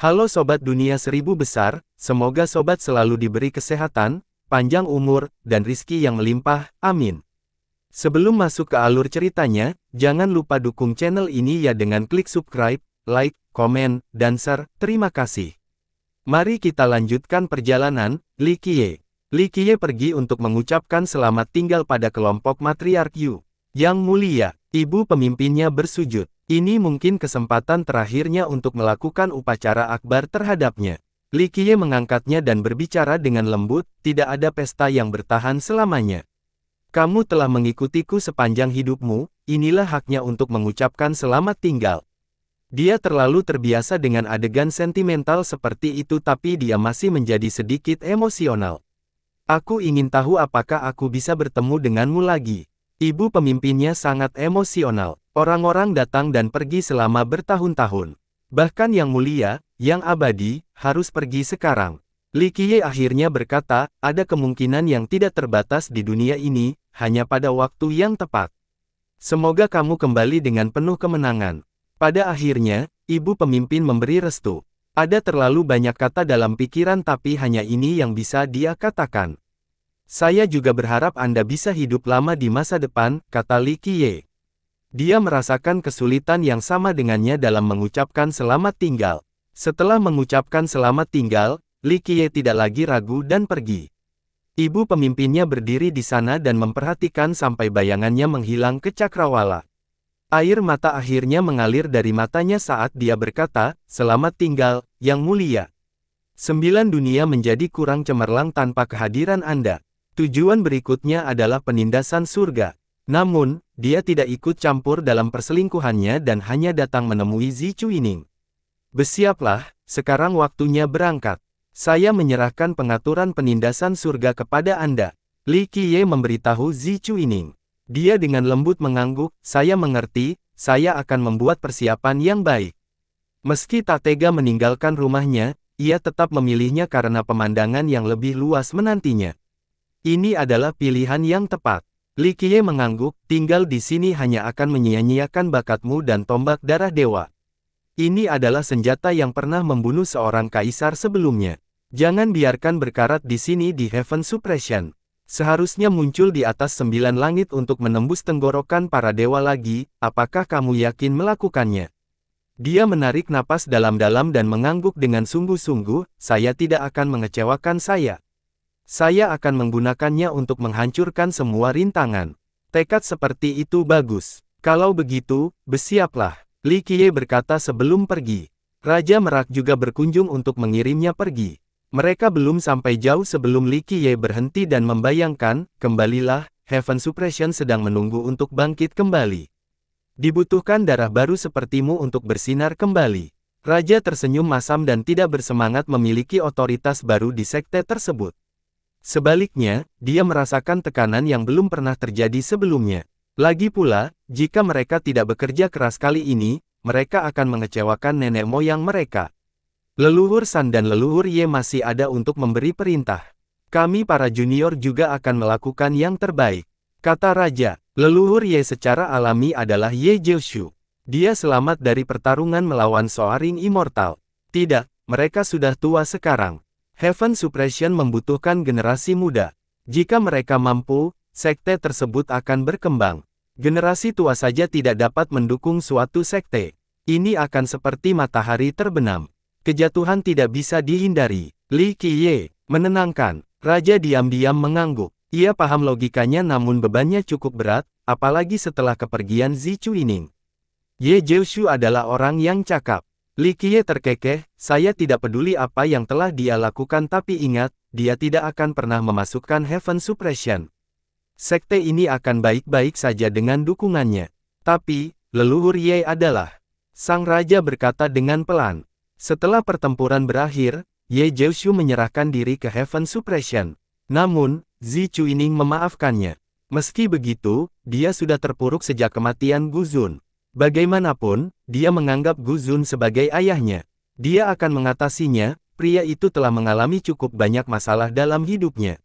Halo Sobat Dunia Seribu Besar, semoga Sobat selalu diberi kesehatan, panjang umur, dan rizki yang melimpah, amin. Sebelum masuk ke alur ceritanya, jangan lupa dukung channel ini ya dengan klik subscribe, like, komen, dan share, terima kasih. Mari kita lanjutkan perjalanan. Li Qiye pergi untuk mengucapkan selamat tinggal pada kelompok matriark Yu. Yang mulia, ibu pemimpinnya bersujud. Ini mungkin kesempatan terakhirnya untuk melakukan upacara akbar terhadapnya. Li Qiye mengangkatnya dan berbicara dengan lembut, tidak ada pesta yang bertahan selamanya. Kamu telah mengikutiku sepanjang hidupmu, inilah haknya untuk mengucapkan selamat tinggal. Dia terlalu terbiasa dengan adegan sentimental seperti itu tapi dia masih menjadi sedikit emosional. Aku ingin tahu apakah aku bisa bertemu denganmu lagi. Ibu pemimpinnya sangat emosional. Orang-orang datang dan pergi selama bertahun-tahun. Bahkan yang mulia, yang abadi, harus pergi sekarang. Li Qiye akhirnya berkata, ada kemungkinan yang tidak terbatas di dunia ini, hanya pada waktu yang tepat. Semoga kamu kembali dengan penuh kemenangan. Pada akhirnya, ibu pemimpin memberi restu. Ada terlalu banyak kata dalam pikiran tapi hanya ini yang bisa dia katakan. Saya juga berharap Anda bisa hidup lama di masa depan, kata Li Qiye. Dia merasakan kesulitan yang sama dengannya dalam mengucapkan selamat tinggal. Setelah mengucapkan selamat tinggal, Li Qiye tidak lagi ragu dan pergi. Ibu pemimpinnya berdiri di sana dan memperhatikan sampai bayangannya menghilang ke cakrawala. Air mata akhirnya mengalir dari matanya saat dia berkata, selamat tinggal, yang mulia. 9 dunia menjadi kurang cemerlang tanpa kehadiran Anda. Tujuan berikutnya adalah penindasan surga. Namun, dia tidak ikut campur dalam perselingkuhannya dan hanya datang menemui Zi Chuining. Bersiaplah, sekarang waktunya berangkat. Saya menyerahkan pengaturan penindasan surga kepada Anda. Li Qiye memberitahu Zi Chuining. Dia dengan lembut mengangguk, saya mengerti, saya akan membuat persiapan yang baik. Meski tak tega meninggalkan rumahnya, ia tetap memilihnya karena pemandangan yang lebih luas menantinya. Ini adalah pilihan yang tepat. Li Qiye mengangguk, tinggal di sini hanya akan menyia-nyiakan bakatmu dan tombak darah dewa. Ini adalah senjata yang pernah membunuh seorang kaisar sebelumnya. Jangan biarkan berkarat di sini di Heaven Suppression. Seharusnya muncul di atas 9 langit untuk menembus tenggorokan para dewa lagi, apakah kamu yakin melakukannya? Dia menarik napas dalam-dalam dan mengangguk dengan sungguh-sungguh, saya tidak akan mengecewakan saya. Saya akan menggunakannya untuk menghancurkan semua rintangan. Tekad seperti itu bagus. Kalau begitu, bersiaplah. Li Qiye berkata sebelum pergi. Raja Merak juga berkunjung untuk mengirimnya pergi. Mereka belum sampai jauh sebelum Li Qiye berhenti dan membayangkan, kembalilah, Heaven Suppression sedang menunggu untuk bangkit kembali. Dibutuhkan darah baru sepertimu untuk bersinar kembali. Raja tersenyum masam dan tidak bersemangat memiliki otoritas baru di sekte tersebut. Sebaliknya, dia merasakan tekanan yang belum pernah terjadi sebelumnya. Lagi pula, jika mereka tidak bekerja keras kali ini, mereka akan mengecewakan nenek moyang mereka. Leluhur San dan leluhur Ye masih ada untuk memberi perintah. Kami para junior juga akan melakukan yang terbaik, kata Raja. Leluhur Ye secara alami adalah Ye Jiushu. Dia selamat dari pertarungan melawan Soaring Immortal. Tidak, mereka sudah tua sekarang. Heaven Suppression membutuhkan generasi muda. Jika mereka mampu, sekte tersebut akan berkembang. Generasi tua saja tidak dapat mendukung suatu sekte. Ini akan seperti matahari terbenam. Kejatuhan tidak bisa dihindari. Li Qiye menenangkan. Raja diam-diam mengangguk. Ia paham logikanya namun bebannya cukup berat, apalagi setelah kepergian Zi Chuining. Ye Jiushu adalah orang yang cakap. Li Qiye terkekeh, saya tidak peduli apa yang telah dia lakukan tapi ingat, dia tidak akan pernah memasukkan Heaven Suppression. Sekte ini akan baik-baik saja dengan dukungannya. Tapi, leluhur Ye adalah. Sang Raja berkata dengan pelan. Setelah pertempuran berakhir, Ye Jiushu menyerahkan diri ke Heaven Suppression. Namun, Zi Chuining memaafkannya. Meski begitu, dia sudah terpuruk sejak kematian Gu Zun. Bagaimanapun, dia menganggap Gu Zun sebagai ayahnya. Dia akan mengatasinya, pria itu telah mengalami cukup banyak masalah dalam hidupnya.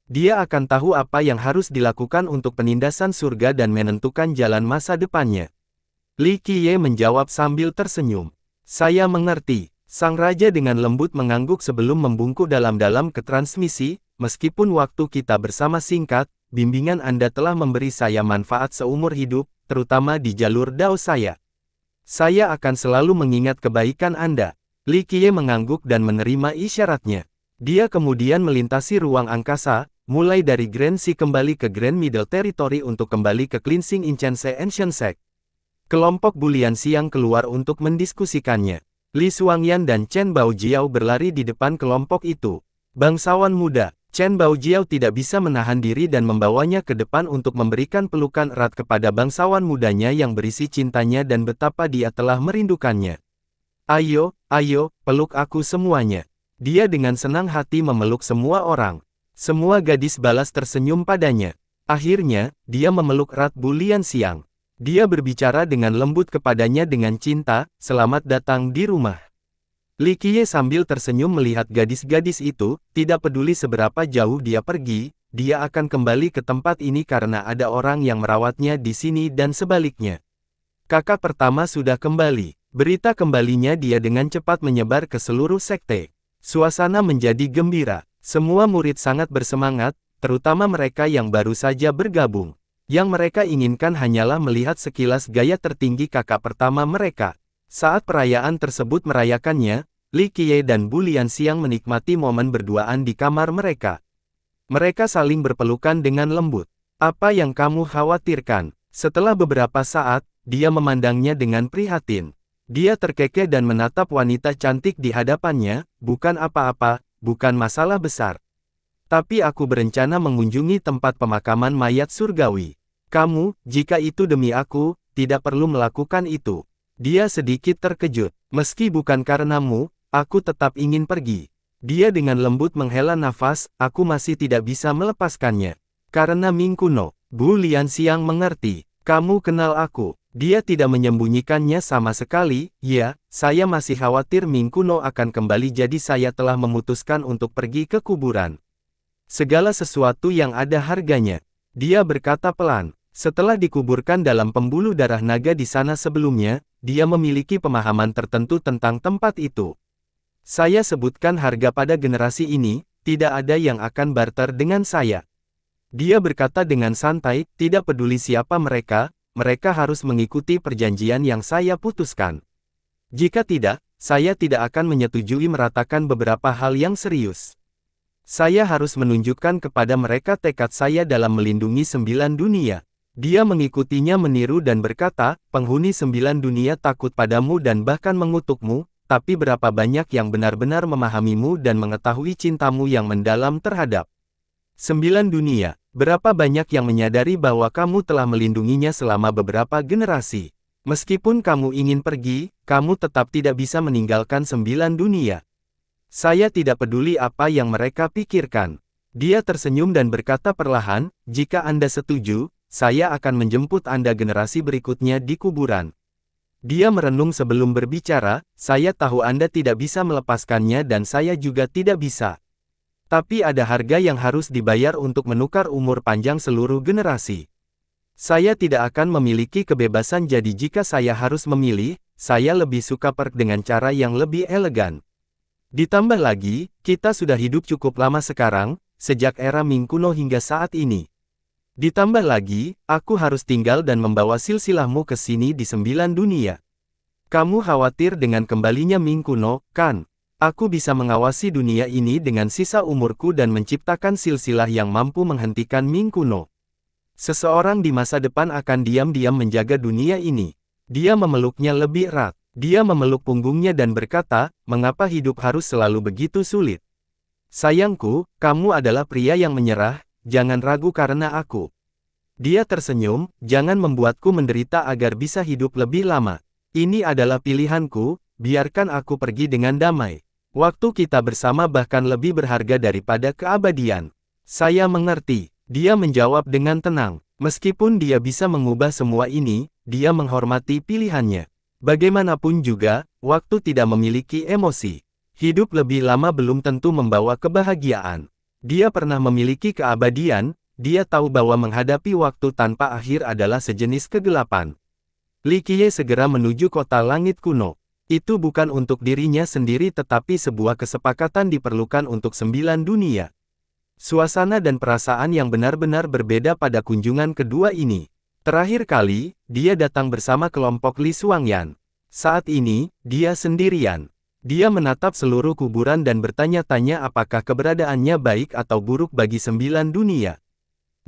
Dia akan tahu apa yang harus dilakukan untuk penindasan surga dan menentukan jalan masa depannya. Li Qiye menjawab sambil tersenyum. Saya mengerti. Sang raja dengan lembut mengangguk sebelum membungkuk dalam-dalam ke transmisi, meskipun waktu kita bersama singkat, bimbingan Anda telah memberi saya manfaat seumur hidup, terutama di jalur dao saya. Saya akan selalu mengingat kebaikan Anda. Li Qiye mengangguk dan menerima isyaratnya. Dia kemudian melintasi ruang angkasa, mulai dari Grand Sea kembali ke Grand Middle Territory untuk kembali ke Cleansing Incense Ancient Sect. Kelompok Bulian Siang keluar untuk mendiskusikannya. Li Xuangyan dan Chen Baojiao berlari di depan kelompok itu. Bangsawan muda, Chen Baojiao tidak bisa menahan diri dan membawanya ke depan untuk memberikan pelukan erat kepada bangsawan mudanya yang berisi cintanya dan betapa dia telah merindukannya. Ayo, ayo, peluk aku semuanya. Dia dengan senang hati memeluk semua orang. Semua gadis balas tersenyum padanya. Akhirnya, dia memeluk erat Bulian Siang. Dia berbicara dengan lembut kepadanya dengan cinta, "Selamat datang di rumah." Li Qiye sambil tersenyum melihat gadis-gadis itu, tidak peduli seberapa jauh dia pergi, dia akan kembali ke tempat ini karena ada orang yang merawatnya di sini dan sebaliknya. Kakak pertama sudah kembali. Berita kembalinya dia dengan cepat menyebar ke seluruh sekte. Suasana menjadi gembira. Semua murid sangat bersemangat, terutama mereka yang baru saja bergabung. Yang mereka inginkan hanyalah melihat sekilas gaya tertinggi kakak pertama mereka. Saat perayaan tersebut merayakannya, Li Qiye dan Bulian Siang menikmati momen berduaan di kamar mereka. Mereka saling berpelukan dengan lembut. "Apa yang kamu khawatirkan?" Setelah beberapa saat, dia memandangnya dengan prihatin. Dia terkekeh dan menatap wanita cantik di hadapannya. "Bukan apa-apa, bukan masalah besar. Tapi aku berencana mengunjungi tempat pemakaman mayat surgawi. Kamu, jika itu demi aku, tidak perlu melakukan itu." Dia sedikit terkejut. "Meski bukan karenamu, aku tetap ingin pergi." Dia dengan lembut menghela nafas, "Aku masih tidak bisa melepaskannya. Karena Ming Kuno." Bulian Siang mengerti. "Kamu kenal aku." Dia tidak menyembunyikannya sama sekali. "Ya, saya masih khawatir Ming Kuno akan kembali jadi saya telah memutuskan untuk pergi ke kuburan. Segala sesuatu yang ada harganya." Dia berkata pelan. Setelah dikuburkan dalam pembuluh darah naga di sana sebelumnya, dia memiliki pemahaman tertentu tentang tempat itu. "Saya sebutkan harga pada generasi ini, tidak ada yang akan barter dengan saya." Dia berkata dengan santai, "Tidak peduli siapa mereka, mereka harus mengikuti perjanjian yang saya putuskan. Jika tidak, saya tidak akan menyetujui meratakan beberapa hal yang serius. Saya harus menunjukkan kepada mereka tekad saya dalam melindungi 9 dunia." Dia mengikutinya meniru dan berkata, "Penghuni 9 dunia takut padamu dan bahkan mengutukmu, tapi berapa banyak yang benar-benar memahamimu dan mengetahui cintamu yang mendalam terhadap 9 dunia, berapa banyak yang menyadari bahwa kamu telah melindunginya selama beberapa generasi. Meskipun kamu ingin pergi, kamu tetap tidak bisa meninggalkan 9 dunia. Saya tidak peduli apa yang mereka pikirkan." Dia tersenyum dan berkata perlahan, "Jika Anda setuju, saya akan menjemput Anda generasi berikutnya di kuburan." Dia merenung sebelum berbicara, "Saya tahu Anda tidak bisa melepaskannya dan saya juga tidak bisa. Tapi ada harga yang harus dibayar untuk menukar umur panjang seluruh generasi. Saya tidak akan memiliki kebebasan jadi jika saya harus memilih, saya lebih suka pergi dengan cara yang lebih elegan. Ditambah lagi, kita sudah hidup cukup lama sekarang, sejak era Ming Kuno hingga saat ini. Ditambah lagi, aku harus tinggal dan membawa silsilahmu ke sini di 9 dunia. Kamu khawatir dengan kembalinya Ming Kuno, kan? Aku bisa mengawasi dunia ini dengan sisa umurku dan menciptakan silsilah yang mampu menghentikan Ming Kuno. Seseorang di masa depan akan diam-diam menjaga dunia ini." Dia memeluknya lebih erat. Dia memeluk punggungnya dan berkata, "Mengapa hidup harus selalu begitu sulit? Sayangku, kamu adalah pria yang menyerah. Jangan ragu karena aku." Dia tersenyum, "Jangan membuatku menderita agar bisa hidup lebih lama. Ini adalah pilihanku, biarkan aku pergi dengan damai. Waktu kita bersama bahkan lebih berharga daripada keabadian." "Saya mengerti." Dia menjawab dengan tenang. Meskipun dia bisa mengubah semua ini, dia menghormati pilihannya. Bagaimanapun juga, waktu tidak memiliki emosi. Hidup lebih lama belum tentu membawa kebahagiaan. Dia pernah memiliki keabadian, dia tahu bahwa menghadapi waktu tanpa akhir adalah sejenis kegelapan. Li Qiye segera menuju kota langit kuno. Itu bukan untuk dirinya sendiri tetapi sebuah kesepakatan diperlukan untuk 9 dunia. Suasana dan perasaan yang benar-benar berbeda pada kunjungan kedua ini. Terakhir kali, dia datang bersama kelompok Li Xuangyan. Saat ini, dia sendirian. Dia menatap seluruh kuburan dan bertanya-tanya apakah keberadaannya baik atau buruk bagi 9 dunia.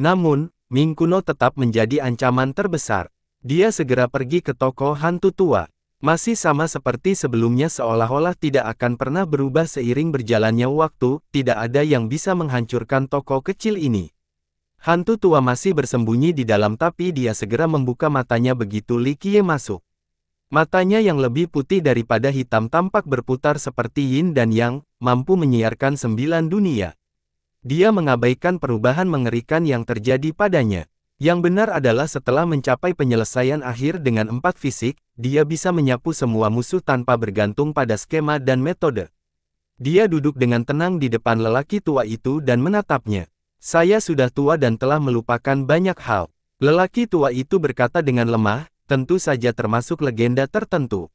Namun, Ming Kuno tetap menjadi ancaman terbesar. Dia segera pergi ke toko hantu tua. Masih sama seperti sebelumnya seolah-olah tidak akan pernah berubah seiring berjalannya waktu, tidak ada yang bisa menghancurkan toko kecil ini. Hantu tua masih bersembunyi di dalam tapi dia segera membuka matanya begitu Li Qiye masuk. Matanya yang lebih putih daripada hitam tampak berputar seperti yin dan yang, mampu menyiarkan 9 dunia. Dia mengabaikan perubahan mengerikan yang terjadi padanya. Yang benar adalah setelah mencapai penyelesaian akhir dengan 4 fisik, dia bisa menyapu semua musuh tanpa bergantung pada skema dan metode. Dia duduk dengan tenang di depan lelaki tua itu dan menatapnya. Saya sudah tua dan telah melupakan banyak hal. Lelaki tua itu berkata dengan lemah, tentu saja termasuk legenda tertentu.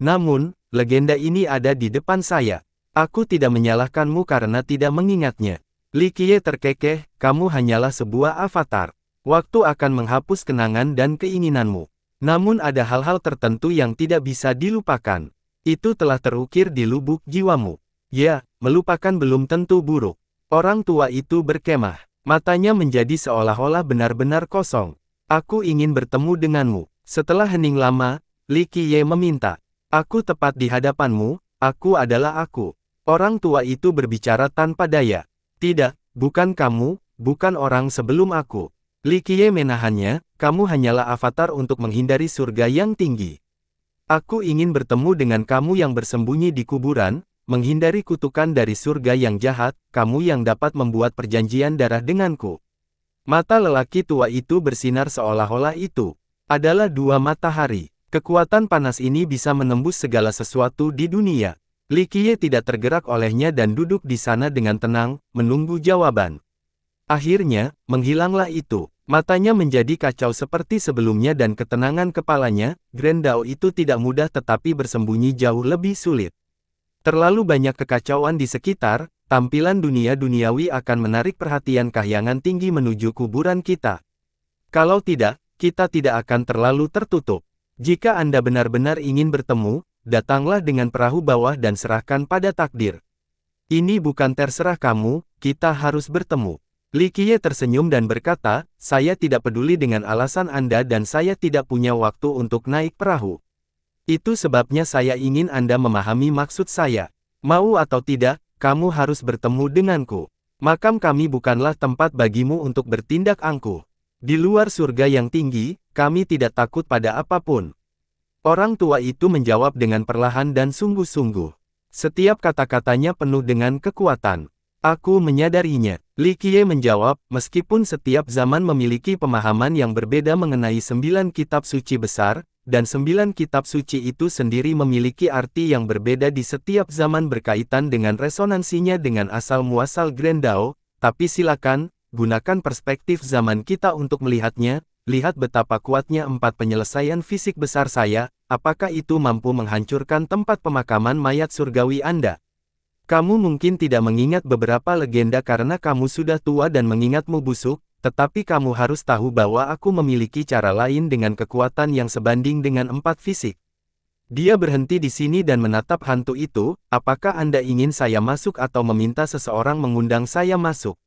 Namun, legenda ini ada di depan saya. Aku tidak menyalahkanmu karena tidak mengingatnya. Li Qiye terkekeh, kamu hanyalah sebuah avatar. Waktu akan menghapus kenangan dan keinginanmu. Namun ada hal-hal tertentu yang tidak bisa dilupakan. Itu telah terukir di lubuk jiwamu. Ya, melupakan belum tentu buruk. Orang tua itu berkemah. Matanya menjadi seolah-olah benar-benar kosong. Aku ingin bertemu denganmu. Setelah hening lama, Li Qiye meminta. Aku tepat di hadapanmu, aku adalah aku. Orang tua itu berbicara tanpa daya. Tidak, bukan kamu, bukan orang sebelum aku. Li Qiye menahannya, kamu hanyalah avatar untuk menghindari surga yang tinggi. Aku ingin bertemu dengan kamu yang bersembunyi di kuburan, menghindari kutukan dari surga yang jahat, kamu yang dapat membuat perjanjian darah denganku. Mata lelaki tua itu bersinar seolah-olah itu adalah 2 matahari. Kekuatan panas ini bisa menembus segala sesuatu di dunia. Li Qiye tidak tergerak olehnya dan duduk di sana dengan tenang, menunggu jawaban. Akhirnya, menghilanglah itu. Matanya menjadi kacau seperti sebelumnya dan ketenangan kepalanya, Grand Dao itu tidak mudah tetapi bersembunyi jauh lebih sulit. Terlalu banyak kekacauan di sekitar, tampilan dunia duniawi akan menarik perhatian kahyangan tinggi menuju kuburan kita. Kalau tidak, kita tidak akan terlalu tertutup. Jika Anda benar-benar ingin bertemu, datanglah dengan perahu bawah dan serahkan pada takdir. Ini bukan terserah kamu, kita harus bertemu. Li Qiye tersenyum dan berkata, saya tidak peduli dengan alasan Anda dan saya tidak punya waktu untuk naik perahu. Itu sebabnya saya ingin Anda memahami maksud saya. Mau atau tidak, kamu harus bertemu denganku. Makam kami bukanlah tempat bagimu untuk bertindak angkuh. Di luar surga yang tinggi, kami tidak takut pada apapun. Orang tua itu menjawab dengan perlahan dan sungguh-sungguh. Setiap kata-katanya penuh dengan kekuatan. Aku menyadarinya. Li Qiye menjawab, meskipun setiap zaman memiliki pemahaman yang berbeda mengenai 9 kitab suci besar, dan 9 kitab suci itu sendiri memiliki arti yang berbeda di setiap zaman berkaitan dengan resonansinya dengan asal-muasal Grand Dao, tapi silakan, gunakan perspektif zaman kita untuk melihatnya, lihat betapa kuatnya 4 penyelesaian fisik besar saya, apakah itu mampu menghancurkan tempat pemakaman mayat surgawi Anda? Kamu mungkin tidak mengingat beberapa legenda karena kamu sudah tua dan mengingatmu busuk, tetapi kamu harus tahu bahwa aku memiliki cara lain dengan kekuatan yang sebanding dengan 4 fisik. Dia berhenti di sini dan menatap hantu itu, apakah Anda ingin saya masuk atau meminta seseorang mengundang saya masuk?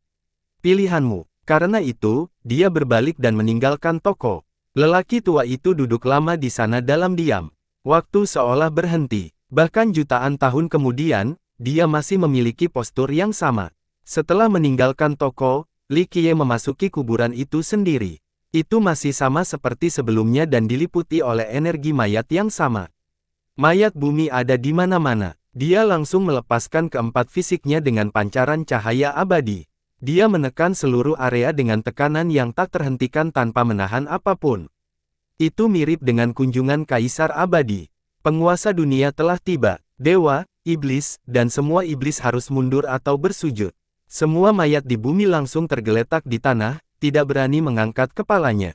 Pilihanmu. Karena itu, dia berbalik dan meninggalkan toko. Lelaki tua itu duduk lama di sana dalam diam. Waktu seolah berhenti. Bahkan jutaan tahun kemudian, dia masih memiliki postur yang sama. Setelah meninggalkan toko, Li Qiye memasuki kuburan itu sendiri. Itu masih sama seperti sebelumnya dan diliputi oleh energi mayat yang sama. Mayat bumi ada di mana-mana. Dia langsung melepaskan keempat fisiknya dengan pancaran cahaya abadi. Dia menekan seluruh area dengan tekanan yang tak terhentikan tanpa menahan apapun. Itu mirip dengan kunjungan Kaisar Abadi. Penguasa dunia telah tiba. Dewa, iblis, dan semua iblis harus mundur atau bersujud. Semua mayat di bumi langsung tergeletak di tanah, tidak berani mengangkat kepalanya.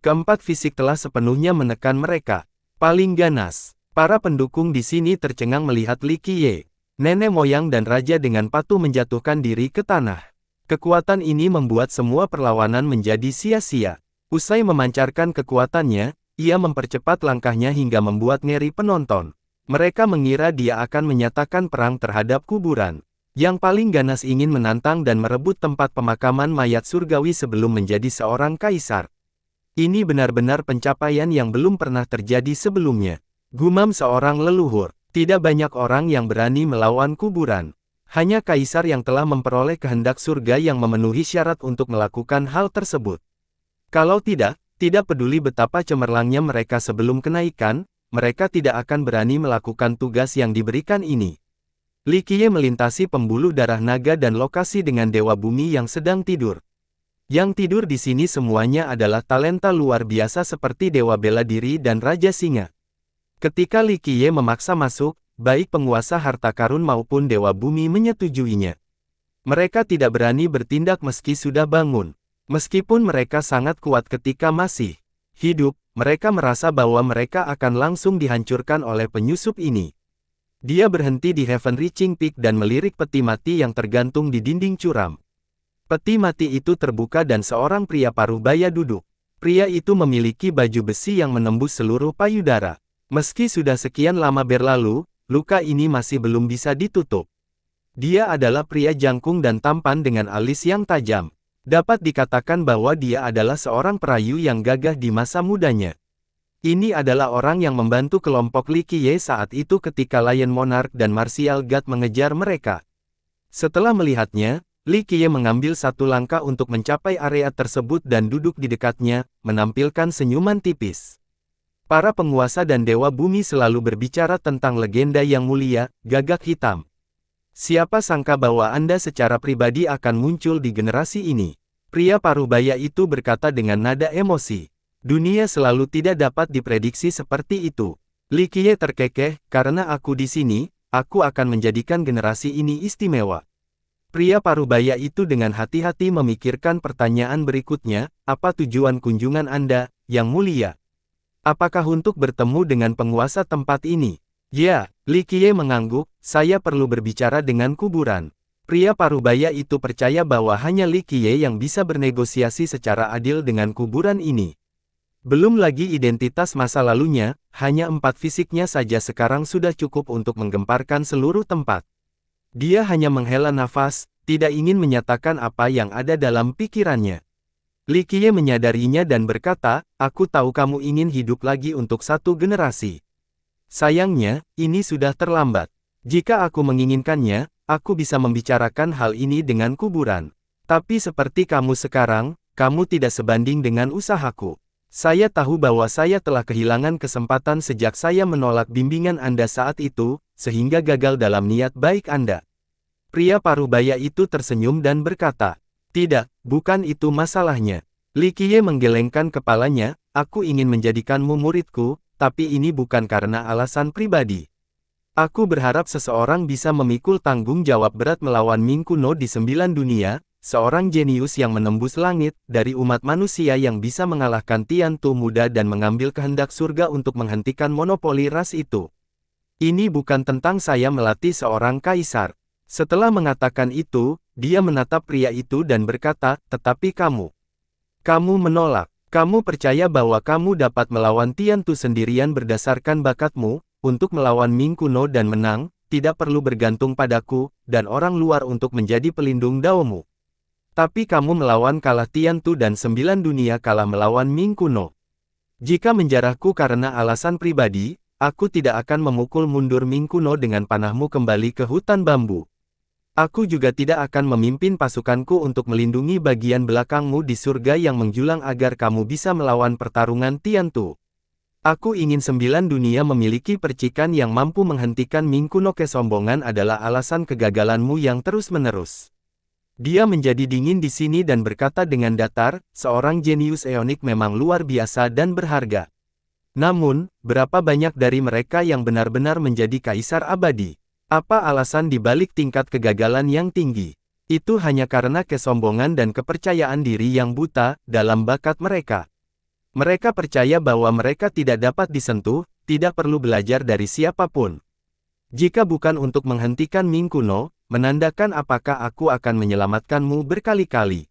Keempat fisik telah sepenuhnya menekan mereka. Paling ganas, Para pendukung di sini tercengang melihat Li Qiye, nenek moyang dan raja dengan patuh menjatuhkan diri ke tanah. Kekuatan ini membuat semua perlawanan menjadi sia-sia. Usai memancarkan kekuatannya, ia mempercepat langkahnya hingga membuat ngeri penonton. Mereka mengira dia akan menyatakan perang terhadap kuburan. Yang paling ganas ingin menantang dan merebut tempat pemakaman mayat surgawi sebelum menjadi seorang kaisar. Ini benar-benar pencapaian yang belum pernah terjadi sebelumnya. Gumam seorang leluhur, tidak banyak orang yang berani melawan kuburan. Hanya kaisar yang telah memperoleh kehendak surga yang memenuhi syarat untuk melakukan hal tersebut. Kalau tidak peduli betapa cemerlangnya mereka sebelum kenaikan, mereka tidak akan berani melakukan tugas yang diberikan ini. Li Qiye melintasi pembuluh darah naga dan lokasi dengan Dewa Bumi yang sedang tidur. Yang tidur di sini semuanya adalah talenta luar biasa seperti Dewa Bela Diri dan Raja Singa. Ketika Li Qiye memaksa masuk, baik penguasa harta karun maupun Dewa Bumi menyetujuinya. Mereka tidak berani bertindak meski sudah bangun. Meskipun mereka sangat kuat ketika masih hidup, mereka merasa bahwa mereka akan langsung dihancurkan oleh penyusup ini. Dia berhenti di Heaven Reaching Peak dan melirik peti mati yang tergantung di dinding curam. Peti mati itu terbuka dan seorang pria parubaya duduk. Pria itu memiliki baju besi yang menembus seluruh payudara. Meski sudah sekian lama berlalu, luka ini masih belum bisa ditutup. Dia adalah pria jangkung dan tampan dengan alis yang tajam. Dapat dikatakan bahwa dia adalah seorang perayu yang gagah di masa mudanya. Ini adalah orang yang membantu kelompok Li Qiye saat itu ketika Lion Monarch dan Martial God mengejar mereka. Setelah melihatnya, Li Qiye mengambil satu langkah untuk mencapai area tersebut dan duduk di dekatnya, menampilkan senyuman tipis. Para penguasa dan Dewa Bumi selalu berbicara tentang legenda yang mulia, Gagak Hitam. Siapa sangka bahwa Anda secara pribadi akan muncul di generasi ini? Pria parubaya itu berkata dengan nada emosi. Dunia selalu tidak dapat diprediksi seperti itu. Li Qiye terkekeh, karena aku di sini, aku akan menjadikan generasi ini istimewa. Pria parubaya itu dengan hati-hati memikirkan pertanyaan berikutnya, apa tujuan kunjungan Anda, Yang Mulia? Apakah untuk bertemu dengan penguasa tempat ini? Ya, Li Qiye mengangguk, saya perlu berbicara dengan kuburan. Pria parubaya itu percaya bahwa hanya Li Qiye yang bisa bernegosiasi secara adil dengan kuburan ini. Belum lagi identitas masa lalunya, hanya 4 fisiknya saja sekarang sudah cukup untuk menggemparkan seluruh tempat. Dia hanya menghela nafas, tidak ingin menyatakan apa yang ada dalam pikirannya. Li Qiye menyadarinya dan berkata, aku tahu kamu ingin hidup lagi untuk satu generasi. Sayangnya, ini sudah terlambat. Jika aku menginginkannya, aku bisa membicarakan hal ini dengan kuburan. Tapi seperti kamu sekarang, kamu tidak sebanding dengan usahaku. Saya tahu bahwa saya telah kehilangan kesempatan sejak saya menolak bimbingan Anda saat itu, sehingga gagal dalam niat baik Anda. Pria parubaya itu tersenyum dan berkata, tidak, bukan itu masalahnya. Li Qiye menggelengkan kepalanya, aku ingin menjadikanmu muridku, tapi ini bukan karena alasan pribadi. Aku berharap seseorang bisa memikul tanggung jawab berat melawan Ming kuno di 9 dunia, seorang jenius yang menembus langit, dari umat manusia yang bisa mengalahkan Tian Tu muda dan mengambil kehendak surga untuk menghentikan monopoli ras itu. Ini bukan tentang saya melatih seorang kaisar. Setelah mengatakan itu, dia menatap pria itu dan berkata, tetapi kamu menolak. Kamu percaya bahwa kamu dapat melawan Tian Tu sendirian berdasarkan bakatmu, untuk melawan Ming kuno dan menang, tidak perlu bergantung padaku, dan orang luar untuk menjadi pelindung daomu. Tapi kamu melawan kalah Tian Tu dan 9 dunia kalah melawan Ming kuno. Jika menjarahku karena alasan pribadi, aku tidak akan memukul mundur Ming kuno dengan panahmu kembali ke hutan bambu. Aku juga tidak akan memimpin pasukanku untuk melindungi bagian belakangmu di surga yang menjulang agar kamu bisa melawan pertarungan Tian Tu. Aku ingin 9 dunia memiliki percikan yang mampu menghentikan Ming kuno. Kesombongan adalah alasan kegagalanmu yang terus-menerus. Dia menjadi dingin di sini dan berkata dengan datar, seorang jenius eonik memang luar biasa dan berharga. Namun, berapa banyak dari mereka yang benar-benar menjadi kaisar abadi? Apa alasan dibalik tingkat kegagalan yang tinggi? Itu hanya karena kesombongan dan kepercayaan diri yang buta dalam bakat mereka. Mereka percaya bahwa mereka tidak dapat disentuh, tidak perlu belajar dari siapapun. Jika bukan untuk menghentikan Ming kuno, menandakan apakah aku akan menyelamatkanmu berkali-kali.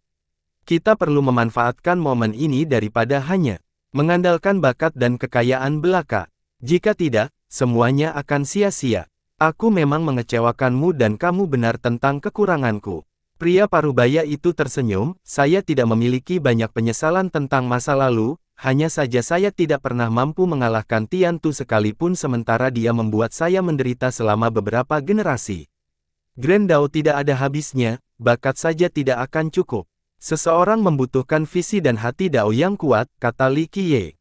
Kita perlu memanfaatkan momen ini daripada hanya mengandalkan bakat dan kekayaan belaka. Jika tidak, semuanya akan sia-sia. Aku memang mengecewakanmu dan kamu benar tentang kekuranganku. Pria parubaya itu tersenyum, saya tidak memiliki banyak penyesalan tentang masa lalu, hanya saja saya tidak pernah mampu mengalahkan Tian Tu sekalipun sementara dia membuat saya menderita selama beberapa generasi. Grand Dao tidak ada habisnya, bakat saja tidak akan cukup. Seseorang membutuhkan visi dan hati Dao yang kuat, kata Li Qiye.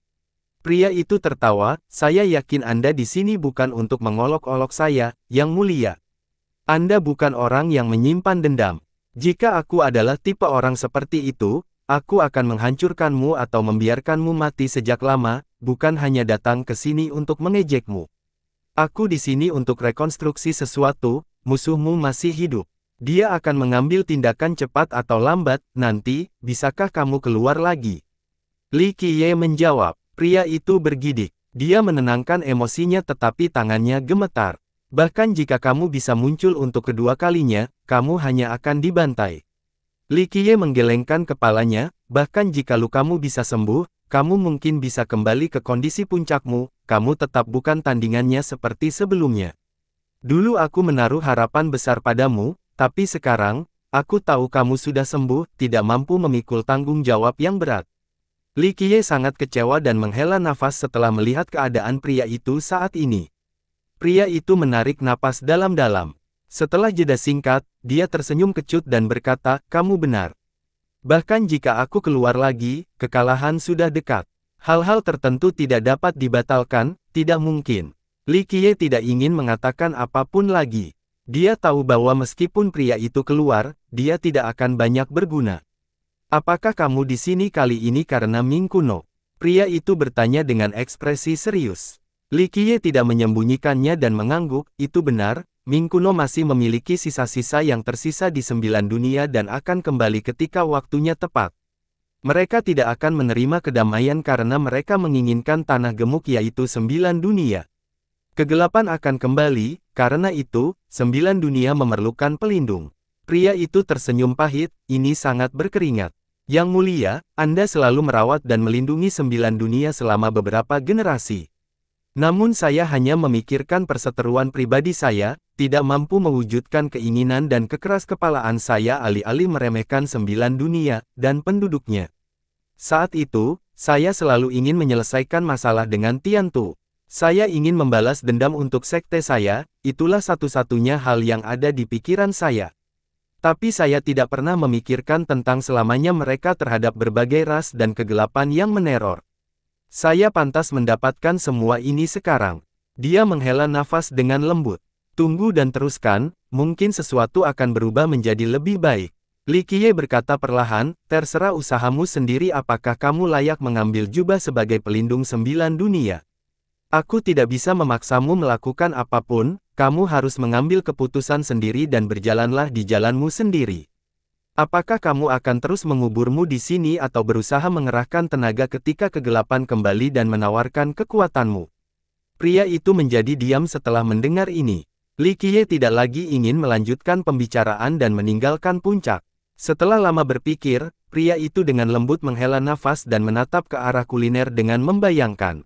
Pria itu tertawa, saya yakin Anda di sini bukan untuk mengolok-olok saya, Yang Mulia. Anda bukan orang yang menyimpan dendam. Jika aku adalah tipe orang seperti itu, aku akan menghancurkanmu atau membiarkanmu mati sejak lama, bukan hanya datang ke sini untuk mengejekmu. Aku di sini untuk rekonstruksi sesuatu, musuhmu masih hidup. Dia akan mengambil tindakan cepat atau lambat, nanti, bisakah kamu keluar lagi? Li Qiye menjawab, pria itu bergidik. Dia menenangkan emosinya tetapi tangannya gemetar. Bahkan jika kamu bisa muncul untuk kedua kalinya, kamu hanya akan dibantai. Li Qiye menggelengkan kepalanya, bahkan jika lukamu bisa sembuh, kamu mungkin bisa kembali ke kondisi puncakmu, kamu tetap bukan tandingannya seperti sebelumnya. Dulu aku menaruh harapan besar padamu, tapi sekarang, aku tahu kamu sudah sembuh, tidak mampu memikul tanggung jawab yang berat. Li Qiye sangat kecewa dan menghela nafas setelah melihat keadaan pria itu saat ini. Pria itu menarik napas dalam-dalam. Setelah jeda singkat, dia tersenyum kecut dan berkata, kamu benar. Bahkan jika aku keluar lagi, kekalahan sudah dekat. Hal-hal tertentu tidak dapat dibatalkan, tidak mungkin. Li Qiye tidak ingin mengatakan apapun lagi. Dia tahu bahwa meskipun pria itu keluar, dia tidak akan banyak berguna. Apakah kamu di sini kali ini karena Ming kuno? Pria itu bertanya dengan ekspresi serius. Li Qiye tidak menyembunyikannya dan mengangguk, itu benar, Ming kuno masih memiliki sisa-sisa yang tersisa di 9 dunia dan akan kembali ketika waktunya tepat. Mereka tidak akan menerima kedamaian karena mereka menginginkan tanah gemuk yaitu 9 dunia. Kegelapan akan kembali, karena itu, 9 dunia memerlukan pelindung. Pria itu tersenyum pahit, ini sangat berkeringat. Yang Mulia, Anda selalu merawat dan melindungi 9 dunia selama beberapa generasi. Namun saya hanya memikirkan perseteruan pribadi saya, tidak mampu mewujudkan keinginan dan kekeraskepalaan saya alih-alih meremehkan 9 dunia, dan penduduknya. Saat itu, saya selalu ingin menyelesaikan masalah dengan Tian Tu. Saya ingin membalas dendam untuk sekte saya, itulah satu-satunya hal yang ada di pikiran saya. Tapi saya tidak pernah memikirkan tentang selamanya mereka terhadap berbagai ras dan kegelapan yang meneror. Saya pantas mendapatkan semua ini sekarang. Dia menghela nafas dengan lembut. Tunggu dan teruskan, mungkin sesuatu akan berubah menjadi lebih baik. Li Qiye berkata perlahan, terserah usahamu sendiri apakah kamu layak mengambil jubah sebagai pelindung 9 dunia. Aku tidak bisa memaksamu melakukan apapun, kamu harus mengambil keputusan sendiri dan berjalanlah di jalanmu sendiri. Apakah kamu akan terus menguburmu di sini atau berusaha mengerahkan tenaga ketika kegelapan kembali dan menawarkan kekuatanmu? Pria itu menjadi diam setelah mendengar ini. Li Qiye tidak lagi ingin melanjutkan pembicaraan dan meninggalkan puncak. Setelah lama berpikir, pria itu dengan lembut menghela nafas dan menatap ke arah kuliner dengan membayangkan.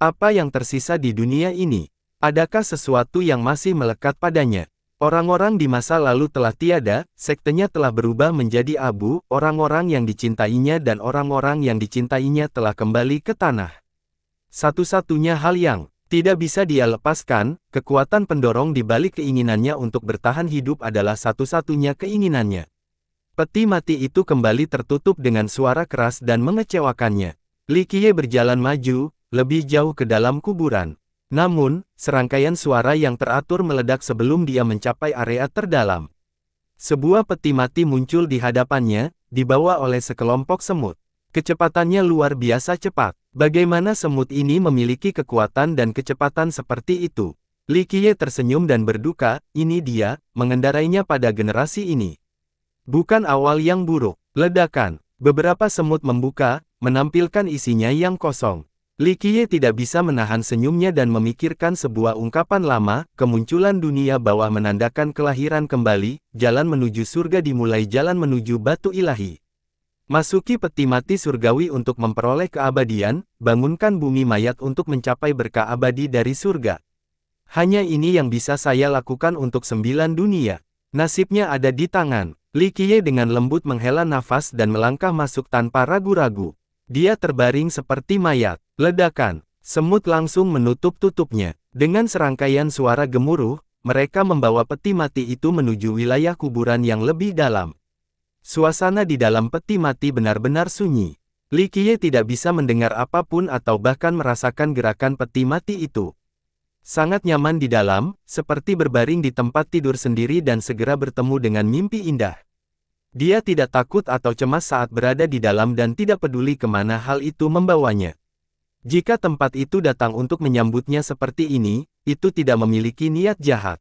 Apa yang tersisa di dunia ini? Adakah sesuatu yang masih melekat padanya? Orang-orang di masa lalu telah tiada, sektenya telah berubah menjadi abu, orang-orang yang dicintainya dan orang-orang yang dicintainya telah kembali ke tanah. Satu-satunya hal yang tidak bisa dia lepaskan, kekuatan pendorong di balik keinginannya untuk bertahan hidup adalah satu-satunya keinginannya. Peti mati itu kembali tertutup dengan suara keras dan mengecewakannya. Li Qiye berjalan maju, lebih jauh ke dalam kuburan. Namun, serangkaian suara yang teratur meledak sebelum dia mencapai area terdalam. Sebuah peti mati muncul di hadapannya, dibawa oleh sekelompok semut. Kecepatannya luar biasa cepat. Bagaimana semut ini memiliki kekuatan dan kecepatan seperti itu? Li Qiye tersenyum dan berduka, ini dia, mengendarainya pada generasi ini. Bukan awal yang buruk. Ledakan. Beberapa semut membuka, menampilkan isinya yang kosong. Li Qiye tidak bisa menahan senyumnya dan memikirkan sebuah ungkapan lama, kemunculan dunia bawah menandakan kelahiran kembali, jalan menuju surga dimulai jalan menuju batu ilahi. Masuki peti mati surgawi untuk memperoleh keabadian, bangunkan bumi mayat untuk mencapai berkah abadi dari surga. Hanya ini yang bisa saya lakukan untuk 9 dunia. Nasibnya ada di tangan. Li Qiye dengan lembut menghela nafas dan melangkah masuk tanpa ragu-ragu. Dia terbaring seperti mayat. Ledakan. Semut langsung menutup tutupnya. Dengan serangkaian suara gemuruh, mereka membawa peti mati itu menuju wilayah kuburan yang lebih dalam. Suasana di dalam peti mati benar-benar sunyi. Li Qiye tidak bisa mendengar apapun atau bahkan merasakan gerakan peti mati itu. Sangat nyaman di dalam, seperti berbaring di tempat tidur sendiri dan segera bertemu dengan mimpi indah. Dia tidak takut atau cemas saat berada di dalam dan tidak peduli kemana hal itu membawanya. Jika tempat itu datang untuk menyambutnya seperti ini, itu tidak memiliki niat jahat.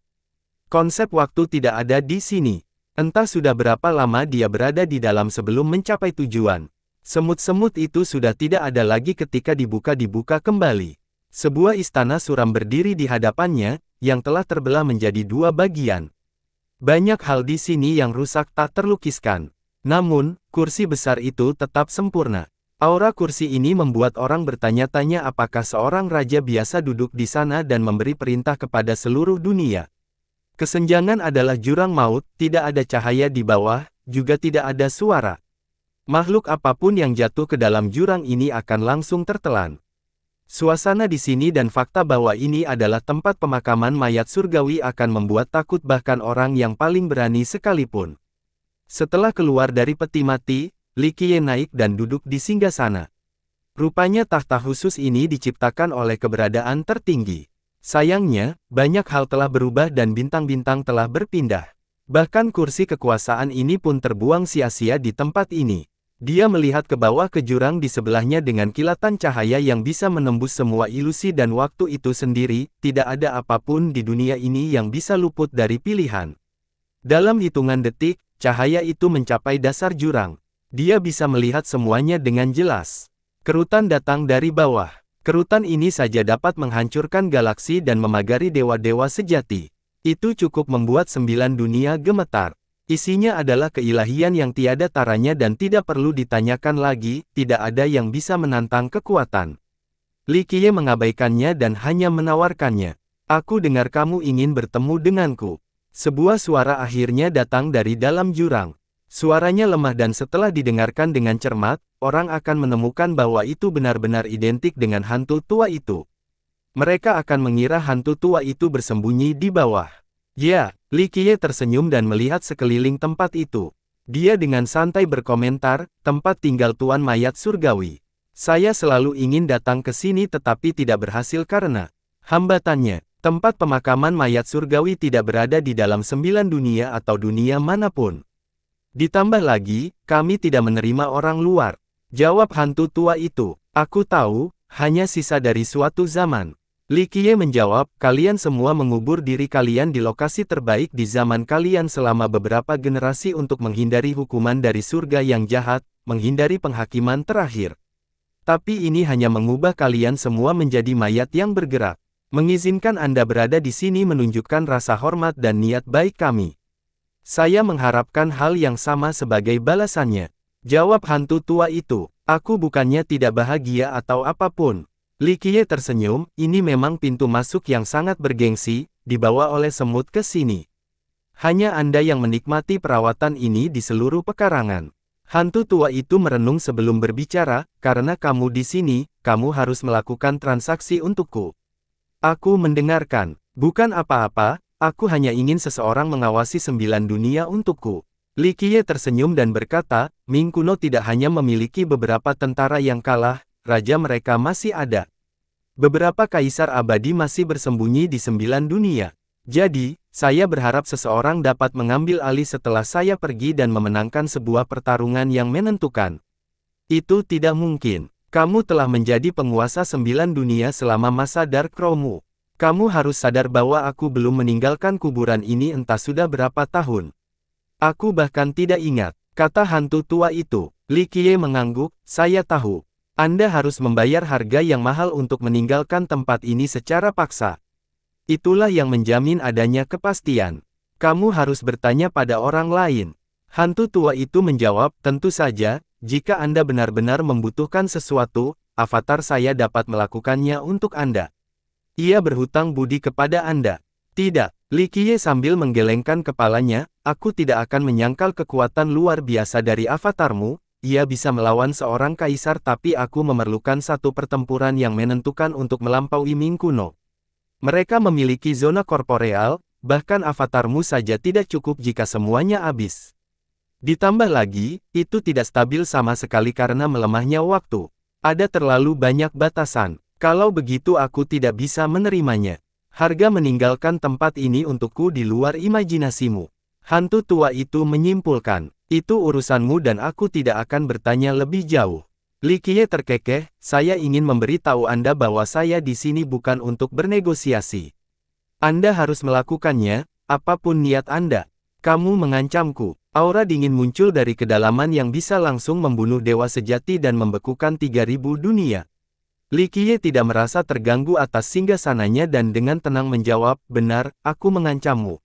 Konsep waktu tidak ada di sini. Entah sudah berapa lama dia berada di dalam sebelum mencapai tujuan. Semut-semut itu sudah tidak ada lagi ketika dibuka kembali. Sebuah istana suram berdiri di hadapannya, yang telah terbelah menjadi 2 bagian. Banyak hal di sini yang rusak tak terlukiskan. Namun, kursi besar itu tetap sempurna. Aura kursi ini membuat orang bertanya-tanya apakah seorang raja biasa duduk di sana dan memberi perintah kepada seluruh dunia. Kesenjangan adalah jurang maut, tidak ada cahaya di bawah, juga tidak ada suara. Makhluk apapun yang jatuh ke dalam jurang ini akan langsung tertelan. Suasana di sini dan fakta bahwa ini adalah tempat pemakaman mayat surgawi akan membuat takut bahkan orang yang paling berani sekalipun. Setelah keluar dari peti mati, Li Qiye naik dan duduk di singgasana. Rupanya takhta khusus ini diciptakan oleh keberadaan tertinggi. Sayangnya, banyak hal telah berubah dan bintang-bintang telah berpindah. Bahkan kursi kekuasaan ini pun terbuang sia-sia di tempat ini. Dia melihat ke bawah ke jurang di sebelahnya dengan kilatan cahaya yang bisa menembus semua ilusi dan waktu itu sendiri, tidak ada apapun di dunia ini yang bisa luput dari pilihan. Dalam hitungan detik, cahaya itu mencapai dasar jurang. Dia bisa melihat semuanya dengan jelas. Kerutan datang dari bawah. Kerutan ini saja dapat menghancurkan galaksi dan memagari dewa-dewa sejati. Itu cukup membuat 9 dunia gemetar. Isinya adalah keilahian yang tiada taranya dan tidak perlu ditanyakan lagi, tidak ada yang bisa menantang kekuatan. Li Qiye mengabaikannya dan hanya menawarkannya. Aku dengar kamu ingin bertemu denganku. Sebuah suara akhirnya datang dari dalam jurang. Suaranya lemah dan setelah didengarkan dengan cermat, orang akan menemukan bahwa itu benar-benar identik dengan hantu tua itu. Mereka akan mengira hantu tua itu bersembunyi di bawah. Ya, Li Qiye tersenyum dan melihat sekeliling tempat itu. Dia dengan santai berkomentar, tempat tinggal tuan mayat surgawi. Saya selalu ingin datang ke sini tetapi tidak berhasil karena hambatannya. Tempat pemakaman mayat surgawi tidak berada di dalam 9 dunia atau dunia manapun. Ditambah lagi, kami tidak menerima orang luar. Jawab hantu tua itu. Aku tahu, hanya sisa dari suatu zaman. Li Qiye menjawab, kalian semua mengubur diri kalian di lokasi terbaik di zaman kalian selama beberapa generasi untuk menghindari hukuman dari surga yang jahat, menghindari penghakiman terakhir. Tapi ini hanya mengubah kalian semua menjadi mayat yang bergerak. Mengizinkan Anda berada di sini menunjukkan rasa hormat dan niat baik kami. Saya mengharapkan hal yang sama sebagai balasannya. Jawab hantu tua itu, aku bukannya tidak bahagia atau apapun. Li Qiye tersenyum, ini memang pintu masuk yang sangat bergengsi, dibawa oleh semut ke sini. Hanya Anda yang menikmati perawatan ini di seluruh pekarangan. Hantu tua itu merenung sebelum berbicara, karena kamu di sini, kamu harus melakukan transaksi untukku. Aku mendengarkan, bukan apa-apa. Aku hanya ingin seseorang mengawasi 9 dunia untukku. Li Qiye tersenyum dan berkata, Ming kuno tidak hanya memiliki beberapa tentara yang kalah, raja mereka masih ada. Beberapa kaisar abadi masih bersembunyi di 9 dunia. Jadi, saya berharap seseorang dapat mengambil alih setelah saya pergi dan memenangkan sebuah pertarungan yang menentukan. Itu tidak mungkin. Kamu telah menjadi penguasa 9 dunia selama masa Dark Crowmu. Kamu harus sadar bahwa aku belum meninggalkan kuburan ini entah sudah berapa tahun. Aku bahkan tidak ingat, kata hantu tua itu. Li Qiye mengangguk, saya tahu. Anda harus membayar harga yang mahal untuk meninggalkan tempat ini secara paksa. Itulah yang menjamin adanya kepastian. Kamu harus bertanya pada orang lain. Hantu tua itu menjawab, tentu saja, jika Anda benar-benar membutuhkan sesuatu, avatar saya dapat melakukannya untuk Anda. Ia berhutang budi kepada Anda. Tidak, Li Qiye sambil menggelengkan kepalanya, aku tidak akan menyangkal kekuatan luar biasa dari avatarmu. Ia bisa melawan seorang kaisar tapi aku memerlukan satu pertempuran yang menentukan untuk melampaui Ming kuno. Mereka memiliki zona korporeal, bahkan avatarmu saja tidak cukup jika semuanya habis. Ditambah lagi, itu tidak stabil sama sekali karena melemahnya waktu. Ada terlalu banyak batasan. Kalau begitu aku tidak bisa menerimanya. Harga meninggalkan tempat ini untukku di luar imajinasimu. Hantu tua itu menyimpulkan. Itu urusanmu dan aku tidak akan bertanya lebih jauh. Li Qiye terkekeh, saya ingin memberitahu Anda bahwa saya di sini bukan untuk bernegosiasi. Anda harus melakukannya, apapun niat Anda. Kamu mengancamku. Aura dingin muncul dari kedalaman yang bisa langsung membunuh dewa sejati dan membekukan 3000 dunia. Li Qiye tidak merasa terganggu atas singgasananya dan dengan tenang menjawab, benar, aku mengancammu.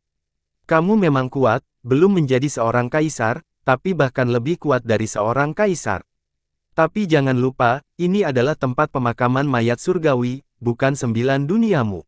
Kamu memang kuat, belum menjadi seorang kaisar, tapi bahkan lebih kuat dari seorang kaisar. Tapi jangan lupa, ini adalah tempat pemakaman mayat surgawi, bukan 9 duniamu.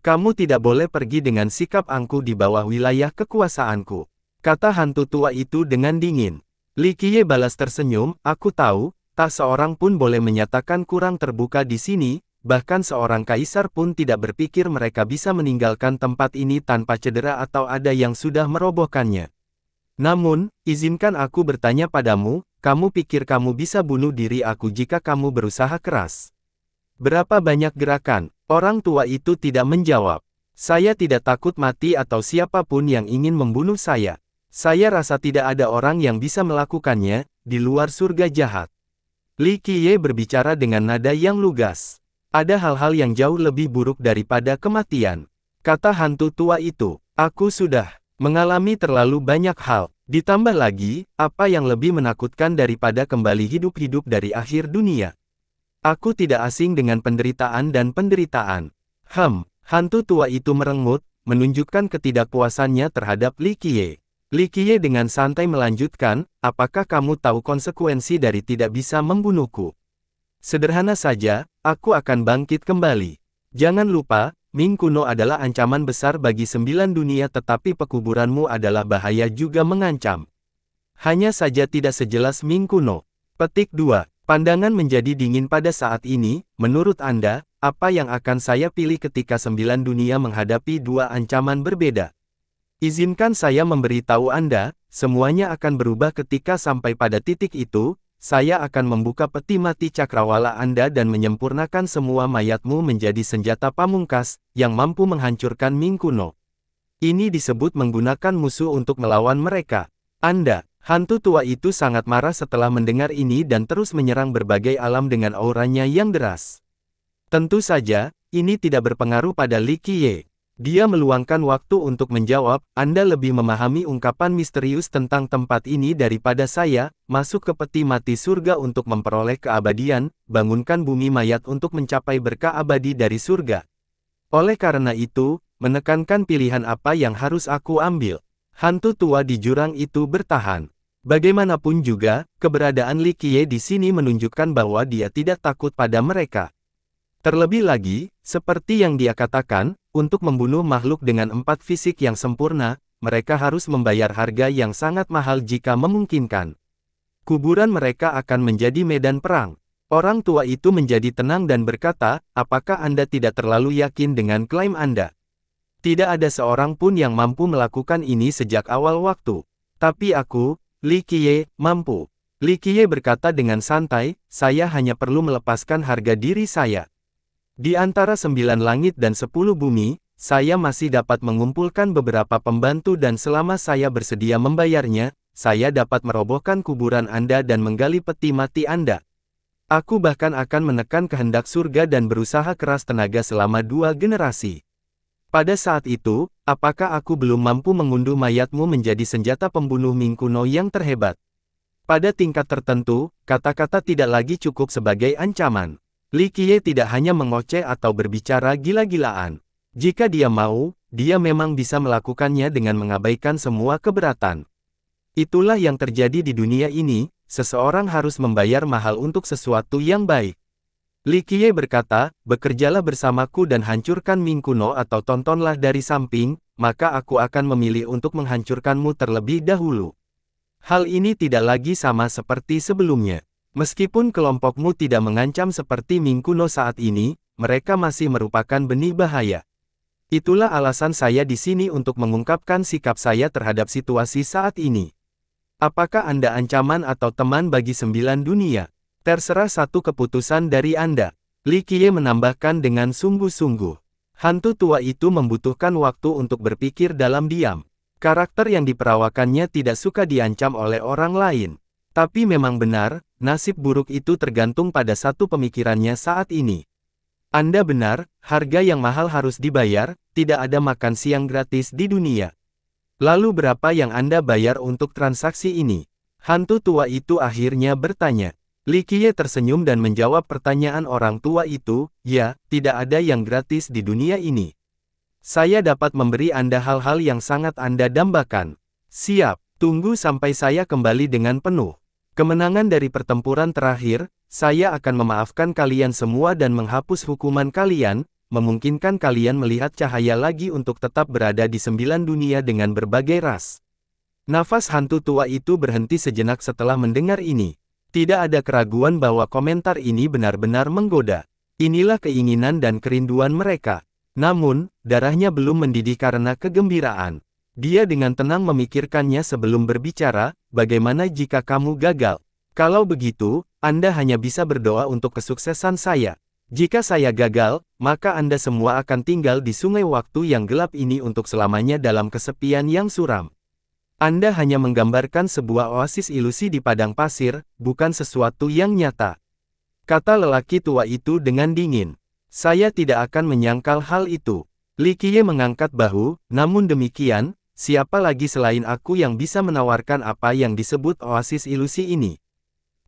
Kamu tidak boleh pergi dengan sikap angkuh di bawah wilayah kekuasaanku, kata hantu tua itu dengan dingin. Li Qiye balas tersenyum, aku tahu, tak seorang pun boleh menyatakan kurang terbuka di sini, bahkan seorang kaisar pun tidak berpikir mereka bisa meninggalkan tempat ini tanpa cedera atau ada yang sudah merobohkannya. Namun, izinkan aku bertanya padamu, kamu pikir kamu bisa bunuh diri aku jika kamu berusaha keras? Berapa banyak gerakan? Orang tua itu tidak menjawab. Saya tidak takut mati atau siapapun yang ingin membunuh saya. Saya rasa tidak ada orang yang bisa melakukannya, di luar surga jahat. Li Qiye berbicara dengan nada yang lugas. Ada hal-hal yang jauh lebih buruk daripada kematian. Kata hantu tua itu, aku sudah mengalami terlalu banyak hal. Ditambah lagi, apa yang lebih menakutkan daripada kembali hidup-hidup dari akhir dunia. Aku tidak asing dengan penderitaan dan penderitaan. Hantu tua itu merengut, menunjukkan ketidakpuasannya terhadap Li Qiye. Li Qiye dengan santai melanjutkan, apakah kamu tahu konsekuensi dari tidak bisa membunuhku? Sederhana saja, aku akan bangkit kembali. Jangan lupa, Ming kuno adalah ancaman besar bagi 9 dunia tetapi pekuburanmu adalah bahaya juga mengancam. Hanya saja tidak sejelas Ming kuno. Petik 2. Pandangan menjadi dingin pada saat ini, menurut Anda, apa yang akan saya pilih ketika 9 dunia menghadapi dua ancaman berbeda? Izinkan saya memberitahu Anda, semuanya akan berubah ketika sampai pada titik itu. Saya akan membuka peti mati cakrawala Anda dan menyempurnakan semua mayatmu menjadi senjata pamungkas, yang mampu menghancurkan Ming kuno. Ini disebut menggunakan musuh untuk melawan mereka. Anda, hantu tua itu sangat marah setelah mendengar ini dan terus menyerang berbagai alam dengan auranya yang deras. Tentu saja, ini tidak berpengaruh pada Li Qiye. Dia meluangkan waktu untuk menjawab, Anda lebih memahami ungkapan misterius tentang tempat ini daripada saya, masuk ke peti mati surga untuk memperoleh keabadian, bangunkan bumi mayat untuk mencapai berkah abadi dari surga. Oleh karena itu, menekankan pilihan apa yang harus aku ambil. Hantu tua di jurang itu bertahan. Bagaimanapun juga, keberadaan Li Qiye di sini menunjukkan bahwa dia tidak takut pada mereka. Terlebih lagi, seperti yang dia katakan, untuk membunuh makhluk dengan 4 fisik yang sempurna, mereka harus membayar harga yang sangat mahal jika memungkinkan. Kuburan mereka akan menjadi medan perang. Orang tua itu menjadi tenang dan berkata, apakah Anda tidak terlalu yakin dengan klaim Anda? Tidak ada seorang pun yang mampu melakukan ini sejak awal waktu. Tapi aku, Li Qiye, mampu. Li Qiye berkata dengan santai, saya hanya perlu melepaskan harga diri saya. Di antara 9 langit dan 10 bumi, saya masih dapat mengumpulkan beberapa pembantu dan selama saya bersedia membayarnya, saya dapat merobohkan kuburan Anda dan menggali peti mati Anda. Aku bahkan akan menekan kehendak surga dan berusaha keras tenaga selama 2 generasi. Pada saat itu, apakah aku belum mampu mengunduh mayatmu menjadi senjata pembunuh Ming kuno yang terhebat? Pada tingkat tertentu, kata-kata tidak lagi cukup sebagai ancaman. Li Qiye tidak hanya mengoceh atau berbicara gila-gilaan. Jika dia mau, dia memang bisa melakukannya dengan mengabaikan semua keberatan. Itulah yang terjadi di dunia ini, seseorang harus membayar mahal untuk sesuatu yang baik. Li Qiye berkata, bekerjalah bersamaku dan hancurkan Ming kuno atau tontonlah dari samping, maka aku akan memilih untuk menghancurkanmu terlebih dahulu. Hal ini tidak lagi sama seperti sebelumnya. Meskipun kelompokmu tidak mengancam seperti Ming kuno saat ini, mereka masih merupakan benih bahaya. Itulah alasan saya di sini untuk mengungkapkan sikap saya terhadap situasi saat ini. Apakah Anda ancaman atau teman bagi 9 dunia? Terserah satu keputusan dari Anda. Li Qiye menambahkan dengan sungguh-sungguh. Hantu tua itu membutuhkan waktu untuk berpikir dalam diam. Karakter yang diperawakannya tidak suka diancam oleh orang lain. Tapi memang benar, nasib buruk itu tergantung pada satu pemikirannya saat ini. Anda benar, harga yang mahal harus dibayar, tidak ada makan siang gratis di dunia. Lalu berapa yang Anda bayar untuk transaksi ini? Hantu tua itu akhirnya bertanya. Li Qiye tersenyum dan menjawab pertanyaan orang tua itu, ya, tidak ada yang gratis di dunia ini. Saya dapat memberi Anda hal-hal yang sangat Anda dambakan. Siap, tunggu sampai saya kembali dengan penuh kemenangan dari pertempuran terakhir, saya akan memaafkan kalian semua dan menghapus hukuman kalian, memungkinkan kalian melihat cahaya lagi untuk tetap berada di 9 dunia dengan berbagai ras. Nafas hantu tua itu berhenti sejenak setelah mendengar ini. Tidak ada keraguan bahwa komentar ini benar-benar menggoda. Inilah keinginan dan kerinduan mereka. Namun, darahnya belum mendidih karena kegembiraan. Dia dengan tenang memikirkannya sebelum berbicara, bagaimana jika kamu gagal? Kalau begitu, Anda hanya bisa berdoa untuk kesuksesan saya. Jika saya gagal, maka Anda semua akan tinggal di sungai waktu yang gelap ini untuk selamanya dalam kesepian yang suram. Anda hanya menggambarkan sebuah oasis ilusi di padang pasir, bukan sesuatu yang nyata. Kata lelaki tua itu dengan dingin. Saya tidak akan menyangkal hal itu. Li Qiye mengangkat bahu, namun demikian, siapa lagi selain aku yang bisa menawarkan apa yang disebut oasis ilusi ini?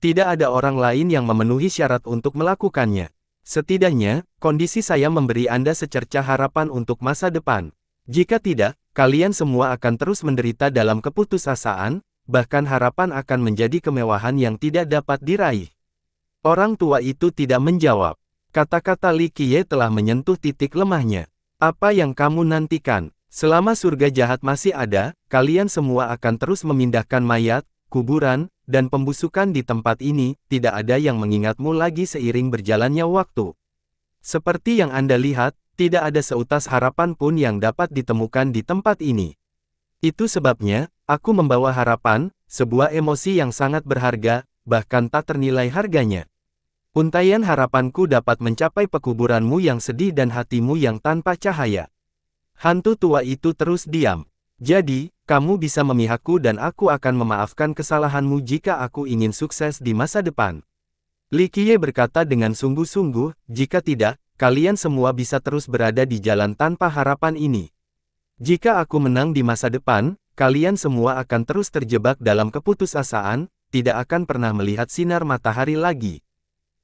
Tidak ada orang lain yang memenuhi syarat untuk melakukannya. Setidaknya, kondisi saya memberi Anda secercah harapan untuk masa depan. Jika tidak, kalian semua akan terus menderita dalam keputusasaan, bahkan harapan akan menjadi kemewahan yang tidak dapat diraih. Orang tua itu tidak menjawab. Kata-kata Li Qiye telah menyentuh titik lemahnya. Apa yang kamu nantikan? Selama surga jahat masih ada, kalian semua akan terus memindahkan mayat, kuburan, dan pembusukan di tempat ini, tidak ada yang mengingatmu lagi seiring berjalannya waktu. Seperti yang Anda lihat, tidak ada seutas harapan pun yang dapat ditemukan di tempat ini. Itu sebabnya, aku membawa harapan, sebuah emosi yang sangat berharga, bahkan tak ternilai harganya. Untaian harapanku dapat mencapai pekuburanmu yang sedih dan hatimu yang tanpa cahaya. Hantu tua itu terus diam. Jadi, kamu bisa memihakku dan aku akan memaafkan kesalahanmu jika aku ingin sukses di masa depan. Li Qiye berkata dengan sungguh-sungguh, jika tidak, kalian semua bisa terus berada di jalan tanpa harapan ini. Jika aku menang di masa depan, kalian semua akan terus terjebak dalam keputusasaan, tidak akan pernah melihat sinar matahari lagi.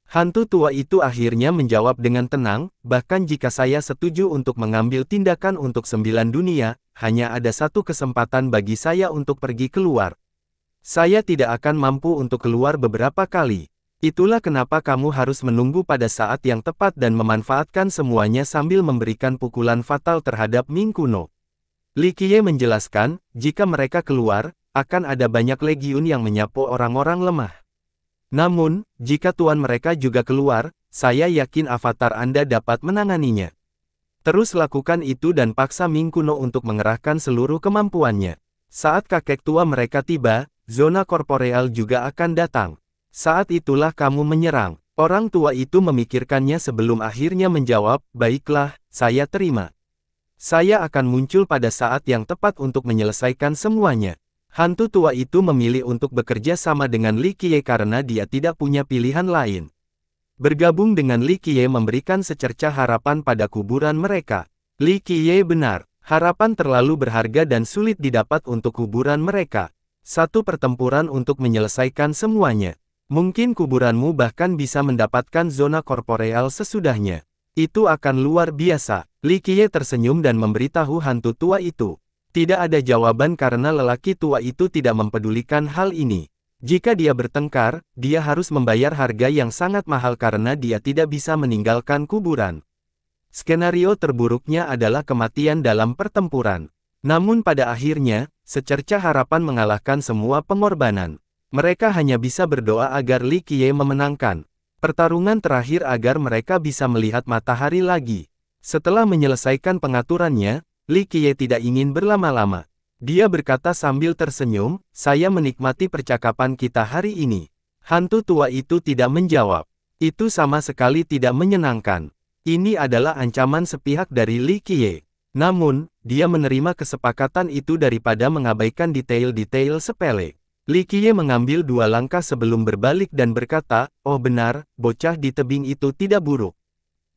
Hantu tua itu akhirnya menjawab dengan tenang, bahkan jika saya setuju untuk mengambil tindakan untuk 9 dunia, hanya ada satu kesempatan bagi saya untuk pergi keluar. Saya tidak akan mampu untuk keluar beberapa kali. Itulah kenapa kamu harus menunggu pada saat yang tepat dan memanfaatkan semuanya sambil memberikan pukulan fatal terhadap Ming kuno. Li Qiye menjelaskan, jika mereka keluar, akan ada banyak legiun yang menyapu orang-orang lemah. Namun, jika tuan mereka juga keluar, saya yakin avatar Anda dapat menanganinya. Terus lakukan itu dan paksa Ming kuno untuk mengerahkan seluruh kemampuannya. Saat kakek tua mereka tiba, zona korporeal juga akan datang. Saat itulah kamu menyerang. Orang tua itu memikirkannya sebelum akhirnya menjawab, baiklah, saya terima. Saya akan muncul pada saat yang tepat untuk menyelesaikan semuanya. Hantu tua itu memilih untuk bekerja sama dengan Li Qiye karena dia tidak punya pilihan lain. Bergabung dengan Li Qiye memberikan secercah harapan pada kuburan mereka. Li Qiye benar, harapan terlalu berharga dan sulit didapat untuk kuburan mereka. Satu pertempuran untuk menyelesaikan semuanya. Mungkin kuburanmu bahkan bisa mendapatkan zona korporeal sesudahnya. Itu akan luar biasa. Li Qiye tersenyum dan memberitahu hantu tua itu. Tidak ada jawaban karena lelaki tua itu tidak mempedulikan hal ini. Jika dia bertengkar, dia harus membayar harga yang sangat mahal karena dia tidak bisa meninggalkan kuburan. Skenario terburuknya adalah kematian dalam pertempuran. Namun pada akhirnya, secercah harapan mengalahkan semua pengorbanan. Mereka hanya bisa berdoa agar Li Qiye memenangkan pertarungan terakhir agar mereka bisa melihat matahari lagi. Setelah menyelesaikan pengaturannya, Li Qiye tidak ingin berlama-lama. Dia berkata sambil tersenyum, "Saya menikmati percakapan kita hari ini." Hantu tua itu tidak menjawab. Itu sama sekali tidak menyenangkan. Ini adalah ancaman sepihak dari Li Qiye. Namun, dia menerima kesepakatan itu daripada mengabaikan detail-detail sepele. Li Qiye mengambil 2 langkah sebelum berbalik dan berkata, "Oh benar, bocah di tebing itu tidak buruk.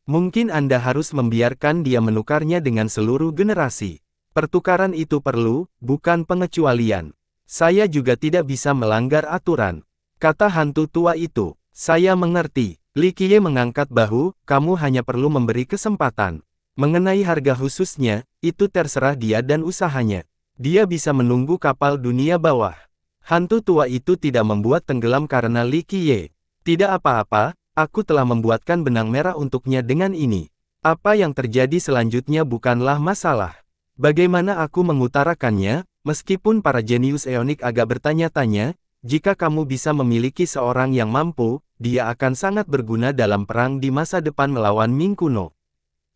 Mungkin Anda harus membiarkan dia menukarnya dengan seluruh generasi. Pertukaran itu perlu, bukan pengecualian. Saya juga tidak bisa melanggar aturan," kata hantu tua itu. "Saya mengerti." Li Qiye mengangkat bahu, "Kamu hanya perlu memberi kesempatan. Mengenai harga khususnya, itu terserah dia dan usahanya. Dia bisa menunggu kapal dunia bawah." Hantu tua itu tidak membuat tenggelam karena Li Qiye. "Tidak apa-apa. Aku telah membuatkan benang merah untuknya dengan ini. Apa yang terjadi selanjutnya bukanlah masalah. Bagaimana aku mengutarakannya, meskipun para jenius eonik agak bertanya-tanya, jika kamu bisa memiliki seorang yang mampu, dia akan sangat berguna dalam perang di masa depan melawan Ming kuno.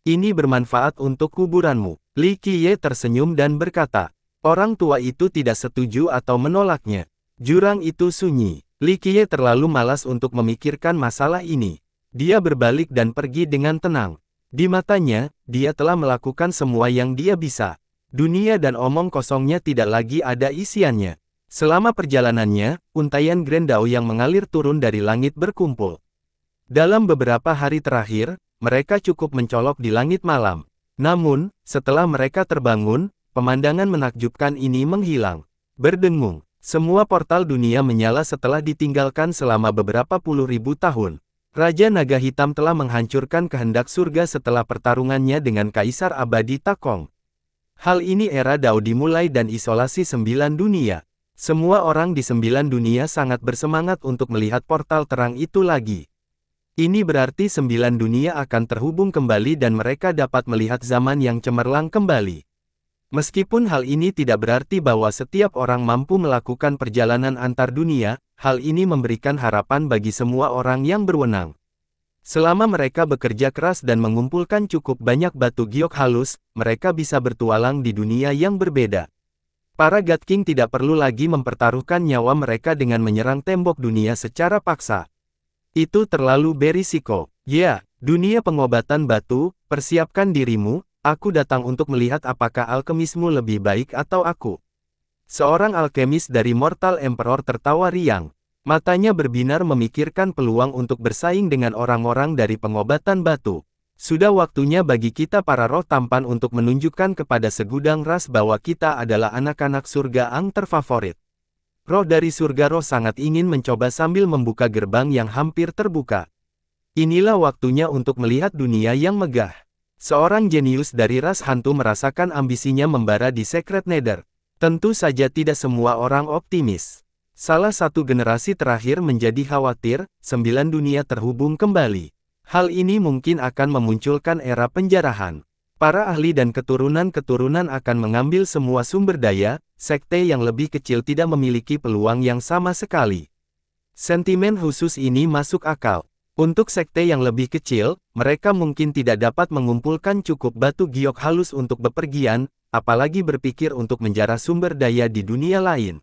Ini bermanfaat untuk kuburanmu." Li Qiye tersenyum dan berkata, orang tua itu tidak setuju atau menolaknya. Jurang itu sunyi. Li Qiye terlalu malas untuk memikirkan masalah ini. Dia berbalik dan pergi dengan tenang. Di matanya, dia telah melakukan semua yang dia bisa. Dunia dan omong kosongnya tidak lagi ada isiannya. Selama perjalanannya, untaian Grendao yang mengalir turun dari langit berkumpul. Dalam beberapa hari terakhir, mereka cukup mencolok di langit malam. Namun, setelah mereka terbangun, pemandangan menakjubkan ini menghilang. Berdengung. Semua portal dunia menyala setelah ditinggalkan selama beberapa puluh ribu tahun. Raja Naga Hitam telah menghancurkan kehendak surga setelah pertarungannya dengan Kaisar Abadi Takong. Hal ini era Dao dimulai dan isolasi 9 dunia. Semua orang di 9 dunia sangat bersemangat untuk melihat portal terang itu lagi. Ini berarti 9 dunia akan terhubung kembali dan mereka dapat melihat zaman yang cemerlang kembali. Meskipun hal ini tidak berarti bahwa setiap orang mampu melakukan perjalanan antar dunia, hal ini memberikan harapan bagi semua orang yang berwenang. Selama mereka bekerja keras dan mengumpulkan cukup banyak batu giok halus, mereka bisa bertualang di dunia yang berbeda. Para God King tidak perlu lagi mempertaruhkan nyawa mereka dengan menyerang tembok dunia secara paksa. Itu terlalu berisiko. Ya, dunia pengobatan batu, persiapkan dirimu. Aku datang untuk melihat apakah alkemismu lebih baik atau aku. Seorang alkemis dari Mortal Emperor tertawa riang. Matanya berbinar memikirkan peluang untuk bersaing dengan orang-orang dari pengobatan batu. Sudah waktunya bagi kita para roh tampan untuk menunjukkan kepada segudang ras bahwa kita adalah anak-anak surga ang terfavorit. Roh dari surga roh sangat ingin mencoba sambil membuka gerbang yang hampir terbuka. Inilah waktunya untuk melihat dunia yang megah. Seorang jenius dari ras hantu merasakan ambisinya membara di Secret Nether. Tentu saja tidak semua orang optimis. Salah satu generasi terakhir menjadi khawatir, 9 dunia terhubung kembali. Hal ini mungkin akan memunculkan era penjarahan. Para ahli dan keturunan-keturunan akan mengambil semua sumber daya, sekte yang lebih kecil tidak memiliki peluang yang sama sekali. Sentimen khusus ini masuk akal. Untuk sekte yang lebih kecil, mereka mungkin tidak dapat mengumpulkan cukup batu giok halus untuk bepergian, apalagi berpikir untuk menjarah sumber daya di dunia lain.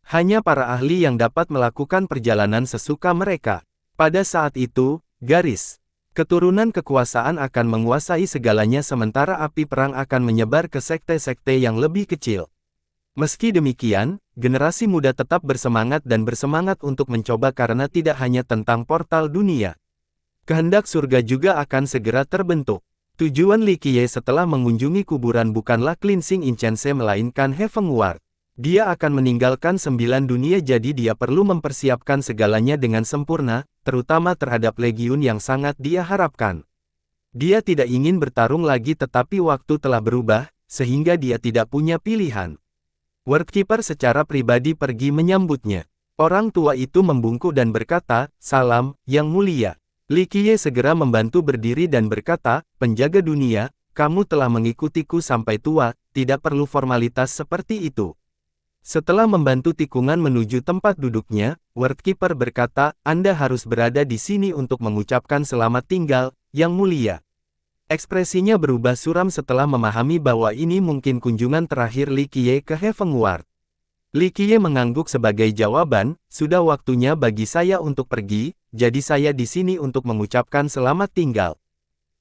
Hanya para ahli yang dapat melakukan perjalanan sesuka mereka. Pada saat itu, garis keturunan kekuasaan akan menguasai segalanya sementara api perang akan menyebar ke sekte-sekte yang lebih kecil. Meski demikian, generasi muda tetap bersemangat dan bersemangat untuk mencoba karena tidak hanya tentang portal dunia. Kehendak surga juga akan segera terbentuk. Tujuan Li Qiye setelah mengunjungi kuburan bukanlah cleansing incense melainkan Heavenward. Dia akan meninggalkan 9 dunia, jadi dia perlu mempersiapkan segalanya dengan sempurna, terutama terhadap legiun yang sangat dia harapkan. Dia tidak ingin bertarung lagi, tetapi waktu telah berubah, sehingga dia tidak punya pilihan. Worldkeeper secara pribadi pergi menyambutnya. Orang tua itu membungkuk dan berkata, "Salam, Yang Mulia." Li Qiye segera membantu berdiri dan berkata, "Penjaga dunia, kamu telah mengikutiku sampai tua, tidak perlu formalitas seperti itu." Setelah membantu tikungan menuju tempat duduknya, Worldkeeper berkata, "Anda harus berada di sini untuk mengucapkan selamat tinggal, Yang Mulia." Ekspresinya berubah suram setelah memahami bahwa ini mungkin kunjungan terakhir Li Qiye ke Heavenward. Li Qiye mengangguk sebagai jawaban, "Sudah waktunya bagi saya untuk pergi, jadi saya di sini untuk mengucapkan selamat tinggal.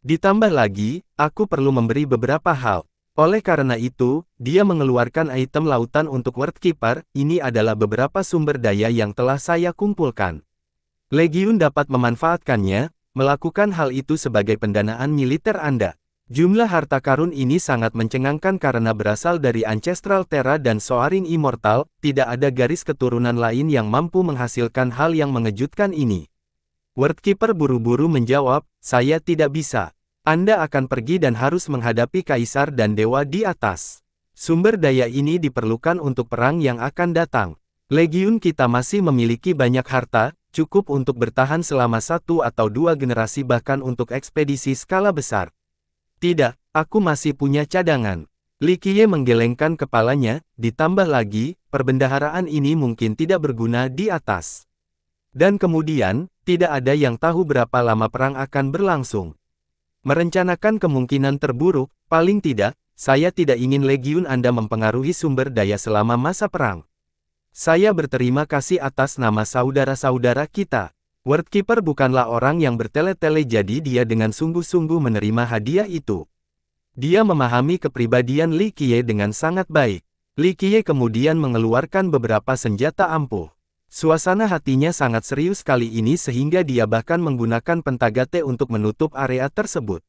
Ditambah lagi, aku perlu memberi beberapa hal. Oleh karena itu, dia mengeluarkan item lautan untuk Worldkeeper. Ini adalah beberapa sumber daya yang telah saya kumpulkan. Legiun dapat memanfaatkannya, melakukan hal itu sebagai pendanaan militer Anda. Jumlah harta karun ini sangat mencengangkan karena berasal dari Ancestral Terra dan Soaring Immortal, tidak ada garis keturunan lain yang mampu menghasilkan hal yang mengejutkan ini." Worldkeeper buru-buru menjawab, "Saya tidak bisa. Anda akan pergi dan harus menghadapi kaisar dan dewa di atas. Sumber daya ini diperlukan untuk perang yang akan datang. Legiun kita masih memiliki banyak harta, cukup untuk bertahan selama 1 atau 2 generasi, bahkan untuk ekspedisi skala besar." "Tidak, aku masih punya cadangan." Li Qiye menggelengkan kepalanya, "Ditambah lagi, perbendaharaan ini mungkin tidak berguna di atas. Dan kemudian, tidak ada yang tahu berapa lama perang akan berlangsung. Merencanakan kemungkinan terburuk, paling tidak, saya tidak ingin legiun Anda mempengaruhi sumber daya selama masa perang. Saya berterima kasih atas nama saudara-saudara kita." Worldkeeper bukanlah orang yang bertele-tele, jadi dia dengan sungguh-sungguh menerima hadiah itu. Dia memahami kepribadian Li Qiye dengan sangat baik. Li Qiye kemudian mengeluarkan beberapa senjata ampuh. Suasana hatinya sangat serius kali ini sehingga dia bahkan menggunakan pentagate untuk menutup area tersebut.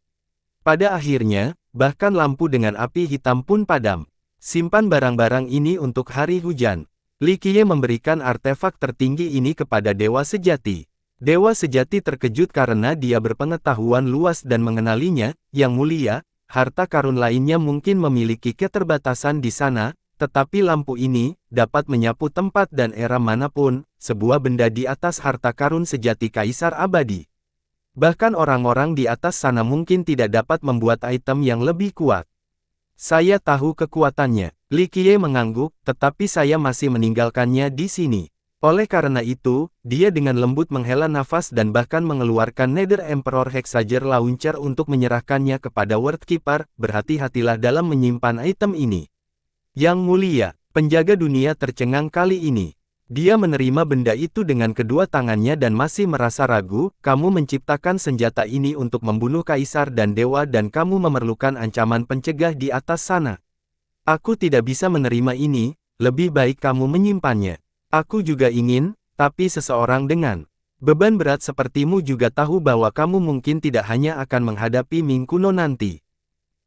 Pada akhirnya, bahkan lampu dengan api hitam pun padam. "Simpan barang-barang ini untuk hari hujan." Li Qiye memberikan artefak tertinggi ini kepada Dewa Sejati. Dewa Sejati terkejut karena dia berpengetahuan luas dan mengenalinya. "Yang Mulia, harta karun lainnya mungkin memiliki keterbatasan di sana, tetapi lampu ini dapat menyapu tempat dan era manapun, sebuah benda di atas harta karun sejati Kaisar Abadi. Bahkan orang-orang di atas sana mungkin tidak dapat membuat item yang lebih kuat. Saya tahu kekuatannya." Li Qiye mengangguk, "Tetapi saya masih meninggalkannya di sini." Oleh karena itu, dia dengan lembut menghela nafas dan bahkan mengeluarkan Nether Emperor Hexager Launcher untuk menyerahkannya kepada Worldkeeper. "Berhati-hatilah dalam menyimpan item ini." "Yang Mulia." Penjaga dunia tercengang kali ini. Dia menerima benda itu dengan kedua tangannya dan masih merasa ragu. "Kamu menciptakan senjata ini untuk membunuh kaisar dan dewa dan kamu memerlukan ancaman pencegah di atas sana. Aku tidak bisa menerima ini, lebih baik kamu menyimpannya." "Aku juga ingin, tapi seseorang dengan beban berat sepertimu juga tahu bahwa kamu mungkin tidak hanya akan menghadapi Ming kuno nanti.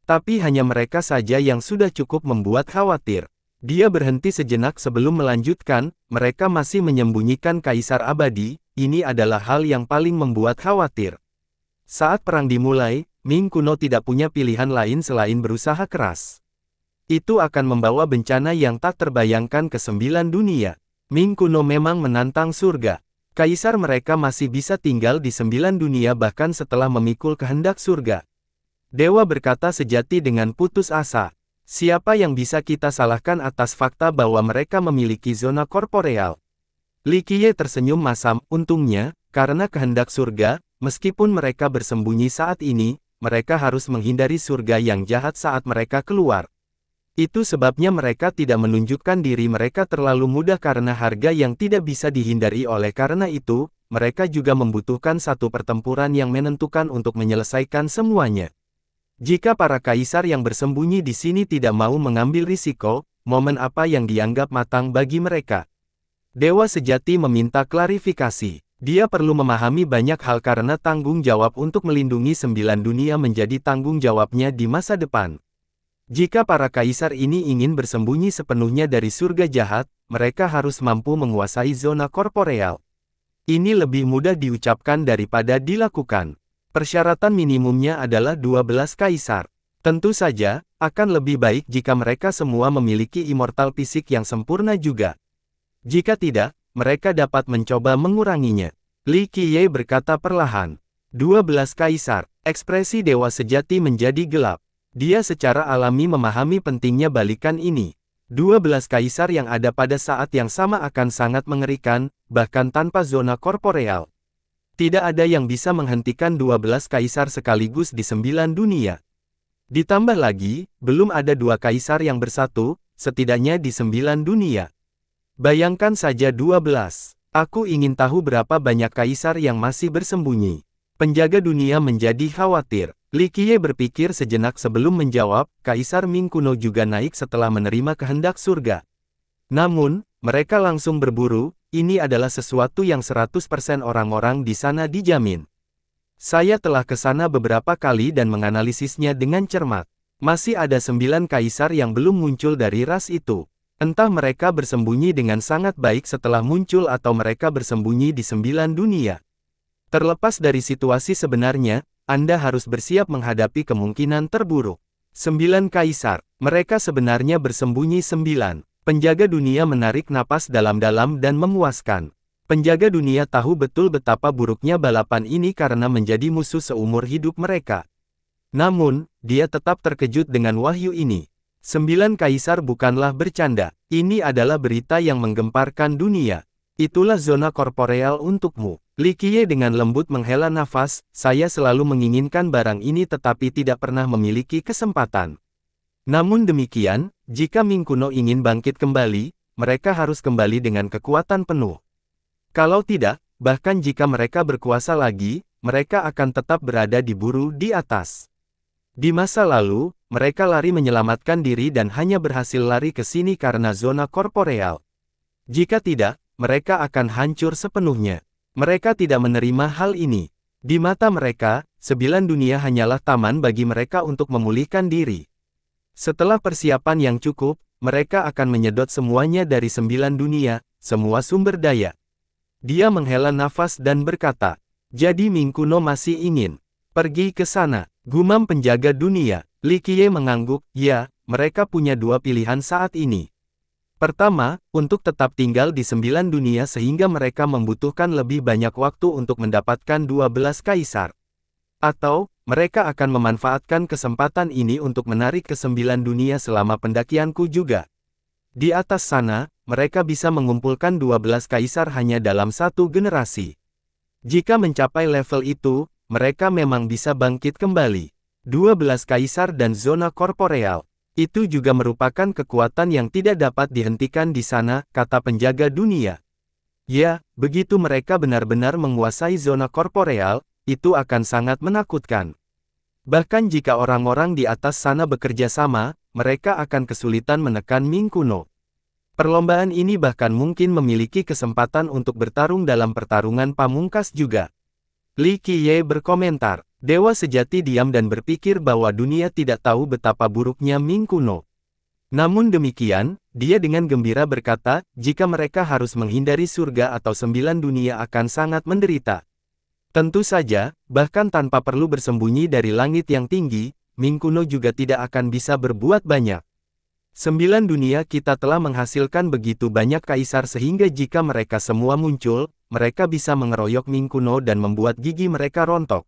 Tapi hanya mereka saja yang sudah cukup membuat khawatir." Dia berhenti sejenak sebelum melanjutkan, "Mereka masih menyembunyikan Kaisar Abadi, ini adalah hal yang paling membuat khawatir. Saat perang dimulai, Ming kuno tidak punya pilihan lain selain berusaha keras. Itu akan membawa bencana yang tak terbayangkan ke 9 dunia. Ming kuno memang menantang surga. Kaisar mereka masih bisa tinggal di 9 dunia bahkan setelah memikul kehendak surga." Dewa berkata sejati dengan putus asa. "Siapa yang bisa kita salahkan atas fakta bahwa mereka memiliki zona korporeal?" Li Qiye tersenyum masam. "Untungnya, karena kehendak surga, meskipun mereka bersembunyi saat ini, mereka harus menghindari surga yang jahat saat mereka keluar. Itu sebabnya mereka tidak menunjukkan diri mereka terlalu mudah karena harga yang tidak bisa dihindari. Oleh karena itu, mereka juga membutuhkan satu pertempuran yang menentukan untuk menyelesaikan semuanya. Jika para kaisar yang bersembunyi di sini tidak mau mengambil risiko, momen apa yang dianggap matang bagi mereka?" Dewa Sejati meminta klarifikasi. Dia perlu memahami banyak hal karena tanggung jawab untuk melindungi 9 dunia menjadi tanggung jawabnya di masa depan. Jika para kaisar ini ingin bersembunyi sepenuhnya dari surga jahat, mereka harus mampu menguasai zona korporeal. Ini lebih mudah diucapkan daripada dilakukan. Persyaratan minimumnya adalah 12 kaisar. Tentu saja, akan lebih baik jika mereka semua memiliki immortal fisik yang sempurna juga. Jika tidak, mereka dapat mencoba menguranginya. Li Qiye berkata perlahan. 12 kaisar, ekspresi dewa sejati menjadi gelap. Dia secara alami memahami pentingnya balikan ini. 12 kaisar yang ada pada saat yang sama akan sangat mengerikan, bahkan tanpa zona korporeal. Tidak ada yang bisa menghentikan 12 kaisar sekaligus di 9 dunia. Ditambah lagi, belum ada 2 kaisar yang bersatu, setidaknya di 9 dunia. Bayangkan saja 12. Aku ingin tahu berapa banyak kaisar yang masih bersembunyi. Penjaga dunia menjadi khawatir. Li Qiye berpikir sejenak sebelum menjawab, Kaisar Ming kuno juga naik setelah menerima kehendak surga. Namun, mereka langsung berburu, ini adalah sesuatu yang 100% orang-orang di sana dijamin. Saya telah ke sana beberapa kali dan menganalisisnya dengan cermat. Masih ada 9 kaisar yang belum muncul dari ras itu. Entah mereka bersembunyi dengan sangat baik setelah muncul atau mereka bersembunyi di 9 dunia. Terlepas dari situasi sebenarnya, Anda harus bersiap menghadapi kemungkinan terburuk. 9 kaisar, mereka sebenarnya bersembunyi 9. Penjaga dunia menarik napas dalam-dalam dan memuaskan. Penjaga dunia tahu betul betapa buruknya balapan ini karena menjadi musuh seumur hidup mereka. Namun, dia tetap terkejut dengan wahyu ini. 9 kaisar bukanlah bercanda, ini adalah berita yang menggemparkan dunia. Itulah zona korporeal untukmu. Li Qiye dengan lembut menghela nafas, saya selalu menginginkan barang ini tetapi tidak pernah memiliki kesempatan. Namun demikian, jika Ming kuno ingin bangkit kembali, mereka harus kembali dengan kekuatan penuh. Kalau tidak, bahkan jika mereka berkuasa lagi, mereka akan tetap berada di buru di atas. Di masa lalu, mereka lari menyelamatkan diri dan hanya berhasil lari ke sini karena zona korporeal. Jika tidak, mereka akan hancur sepenuhnya. Mereka tidak menerima hal ini. Di mata mereka, 9 dunia hanyalah taman bagi mereka untuk memulihkan diri. Setelah persiapan yang cukup, mereka akan menyedot semuanya dari 9 dunia, semua sumber daya. Dia menghela nafas dan berkata, jadi Ming kuno masih ingin pergi ke sana. Gumam penjaga dunia. Li Qiye mengangguk, ya, mereka punya 2 pilihan saat ini. Pertama, untuk tetap tinggal di 9 dunia sehingga mereka membutuhkan lebih banyak waktu untuk mendapatkan 12 kaisar. Atau, mereka akan memanfaatkan kesempatan ini untuk menarik ke 9 dunia selama pendakianku juga. Di atas sana, mereka bisa mengumpulkan 12 kaisar hanya dalam 1 generasi. Jika mencapai level itu, mereka memang bisa bangkit kembali. 12 kaisar dan zona korporeal. Itu juga merupakan kekuatan yang tidak dapat dihentikan di sana, kata penjaga dunia. Ya, begitu mereka benar-benar menguasai zona korporeal, itu akan sangat menakutkan. Bahkan jika orang-orang di atas sana bekerja sama, mereka akan kesulitan menekan Ming kuno. Perlombaan ini bahkan mungkin memiliki kesempatan untuk bertarung dalam pertarungan pamungkas juga. Li Qiye berkomentar. Dewa sejati diam dan berpikir bahwa dunia tidak tahu betapa buruknya Ming kuno. Namun demikian, dia dengan gembira berkata, jika mereka harus menghindari surga atau 9 dunia akan sangat menderita. Tentu saja, bahkan tanpa perlu bersembunyi dari langit yang tinggi, Ming kuno juga tidak akan bisa berbuat banyak. 9 dunia kita telah menghasilkan begitu banyak kaisar sehingga jika mereka semua muncul, mereka bisa mengeroyok Ming kuno dan membuat gigi mereka rontok.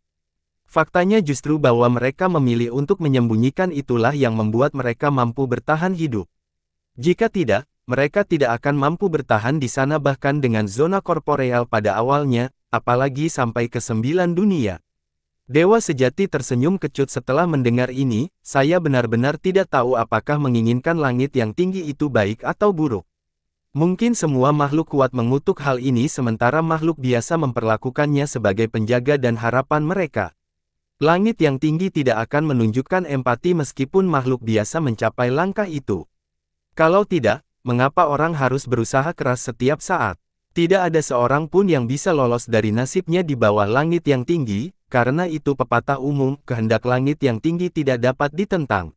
Faktanya justru bahwa mereka memilih untuk menyembunyikan itulah yang membuat mereka mampu bertahan hidup. Jika tidak, mereka tidak akan mampu bertahan di sana bahkan dengan zona korporeal pada awalnya, apalagi sampai ke 9 dunia. Dewa sejati tersenyum kecut setelah mendengar ini, saya benar-benar tidak tahu apakah menginginkan langit yang tinggi itu baik atau buruk. Mungkin semua makhluk kuat mengutuk hal ini sementara makhluk biasa memperlakukannya sebagai penjaga dan harapan mereka. Langit yang tinggi tidak akan menunjukkan empati meskipun makhluk biasa mencapai langkah itu. Kalau tidak, mengapa orang harus berusaha keras setiap saat? Tidak ada seorang pun yang bisa lolos dari nasibnya di bawah langit yang tinggi, karena itu pepatah umum, kehendak langit yang tinggi tidak dapat ditentang.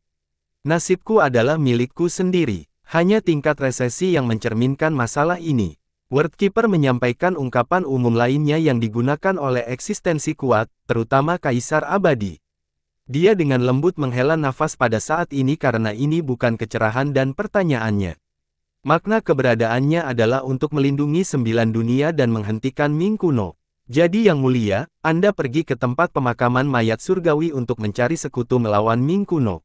Nasibku adalah milikku sendiri. Hanya tingkat resesi yang mencerminkan masalah ini. Wordkeeper menyampaikan ungkapan umum lainnya yang digunakan oleh eksistensi kuat, terutama Kaisar Abadi. Dia dengan lembut menghela nafas pada saat ini karena ini bukan kecerahan dan pertanyaannya. Makna keberadaannya adalah untuk melindungi 9 dunia dan menghentikan Ming kuno. Jadi yang mulia, Anda pergi ke tempat pemakaman mayat surgawi untuk mencari sekutu melawan Ming kuno.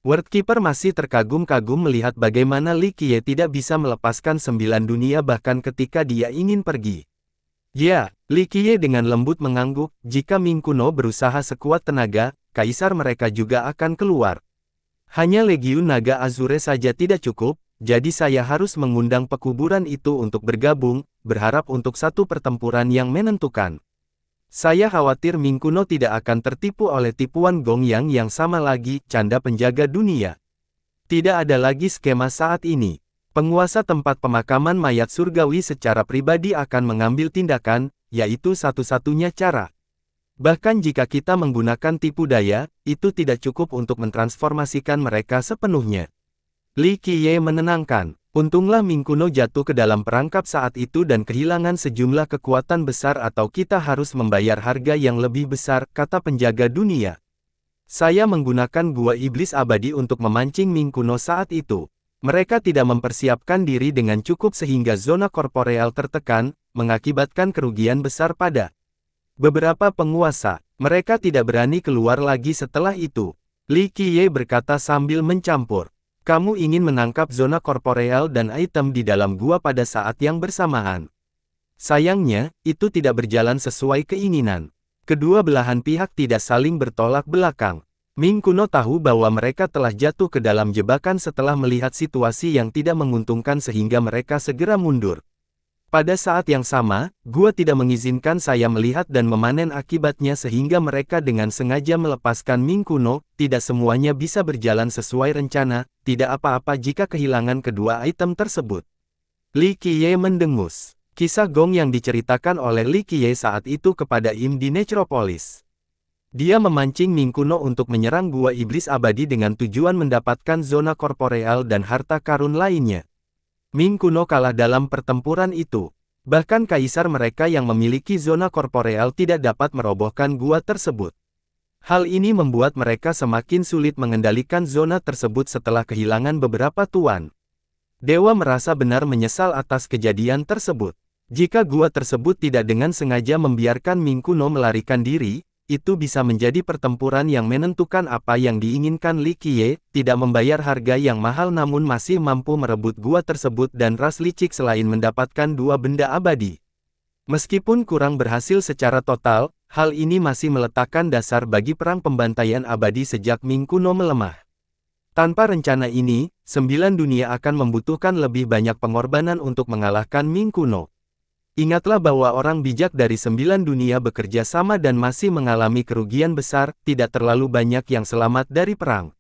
Wordkeeper masih terkagum-kagum melihat bagaimana Li Qiye tidak bisa melepaskan 9 dunia bahkan ketika dia ingin pergi. Ya, Li Qiye dengan lembut mengangguk, jika Ming kuno berusaha sekuat tenaga, kaisar mereka juga akan keluar. Hanya Legiun Naga Azure saja tidak cukup, jadi saya harus mengundang pekuburan itu untuk bergabung, berharap untuk satu pertempuran yang menentukan. Saya khawatir Ming kuno tidak akan tertipu oleh tipuan Gongyang yang sama lagi, canda penjaga dunia. Tidak ada lagi skema saat ini. Penguasa tempat pemakaman mayat surgawi secara pribadi akan mengambil tindakan, yaitu satu-satunya cara. Bahkan jika kita menggunakan tipu daya, itu tidak cukup untuk mentransformasikan mereka sepenuhnya. Li Qiye menenangkan. Untunglah Ming kuno jatuh ke dalam perangkap saat itu dan kehilangan sejumlah kekuatan besar atau kita harus membayar harga yang lebih besar, kata penjaga dunia. Saya menggunakan gua iblis abadi untuk memancing Ming kuno saat itu. Mereka tidak mempersiapkan diri dengan cukup sehingga zona korporeal tertekan, mengakibatkan kerugian besar pada beberapa penguasa. Mereka tidak berani keluar lagi setelah itu. Li Qiye berkata sambil mencampur. Kamu ingin menangkap zona korporeal dan item di dalam gua pada saat yang bersamaan. Sayangnya, itu tidak berjalan sesuai keinginan. Kedua belahan pihak tidak saling bertolak belakang. Ming kuno tahu bahwa mereka telah jatuh ke dalam jebakan setelah melihat situasi yang tidak menguntungkan sehingga mereka segera mundur. Pada saat yang sama, gua tidak mengizinkan saya melihat dan memanen akibatnya sehingga mereka dengan sengaja melepaskan Ming kuno, tidak semuanya bisa berjalan sesuai rencana, tidak apa-apa jika kehilangan kedua item tersebut. Li Qiye mendengus. Kisah Gong yang diceritakan oleh Li Qiye saat itu kepada Im di Necropolis. Dia memancing Ming kuno untuk menyerang gua iblis abadi dengan tujuan mendapatkan zona korporeal dan harta karun lainnya. Ming kuno kalah dalam pertempuran itu. Bahkan kaisar mereka yang memiliki zona korporeal tidak dapat merobohkan gua tersebut. Hal ini membuat mereka semakin sulit mengendalikan zona tersebut setelah kehilangan beberapa tuan. Dewa merasa benar menyesal atas kejadian tersebut. Jika gua tersebut tidak dengan sengaja membiarkan Ming kuno melarikan diri, itu bisa menjadi pertempuran yang menentukan apa yang diinginkan Li Qiye, tidak membayar harga yang mahal namun masih mampu merebut gua tersebut dan ras licik selain mendapatkan dua benda abadi. Meskipun kurang berhasil secara total, hal ini masih meletakkan dasar bagi perang pembantaian abadi sejak Ming kuno melemah. Tanpa rencana ini, 9 dunia akan membutuhkan lebih banyak pengorbanan untuk mengalahkan Ming kuno. Ingatlah bahwa orang bijak dari 9 dunia bekerja sama dan masih mengalami kerugian besar, tidak terlalu banyak yang selamat dari perang.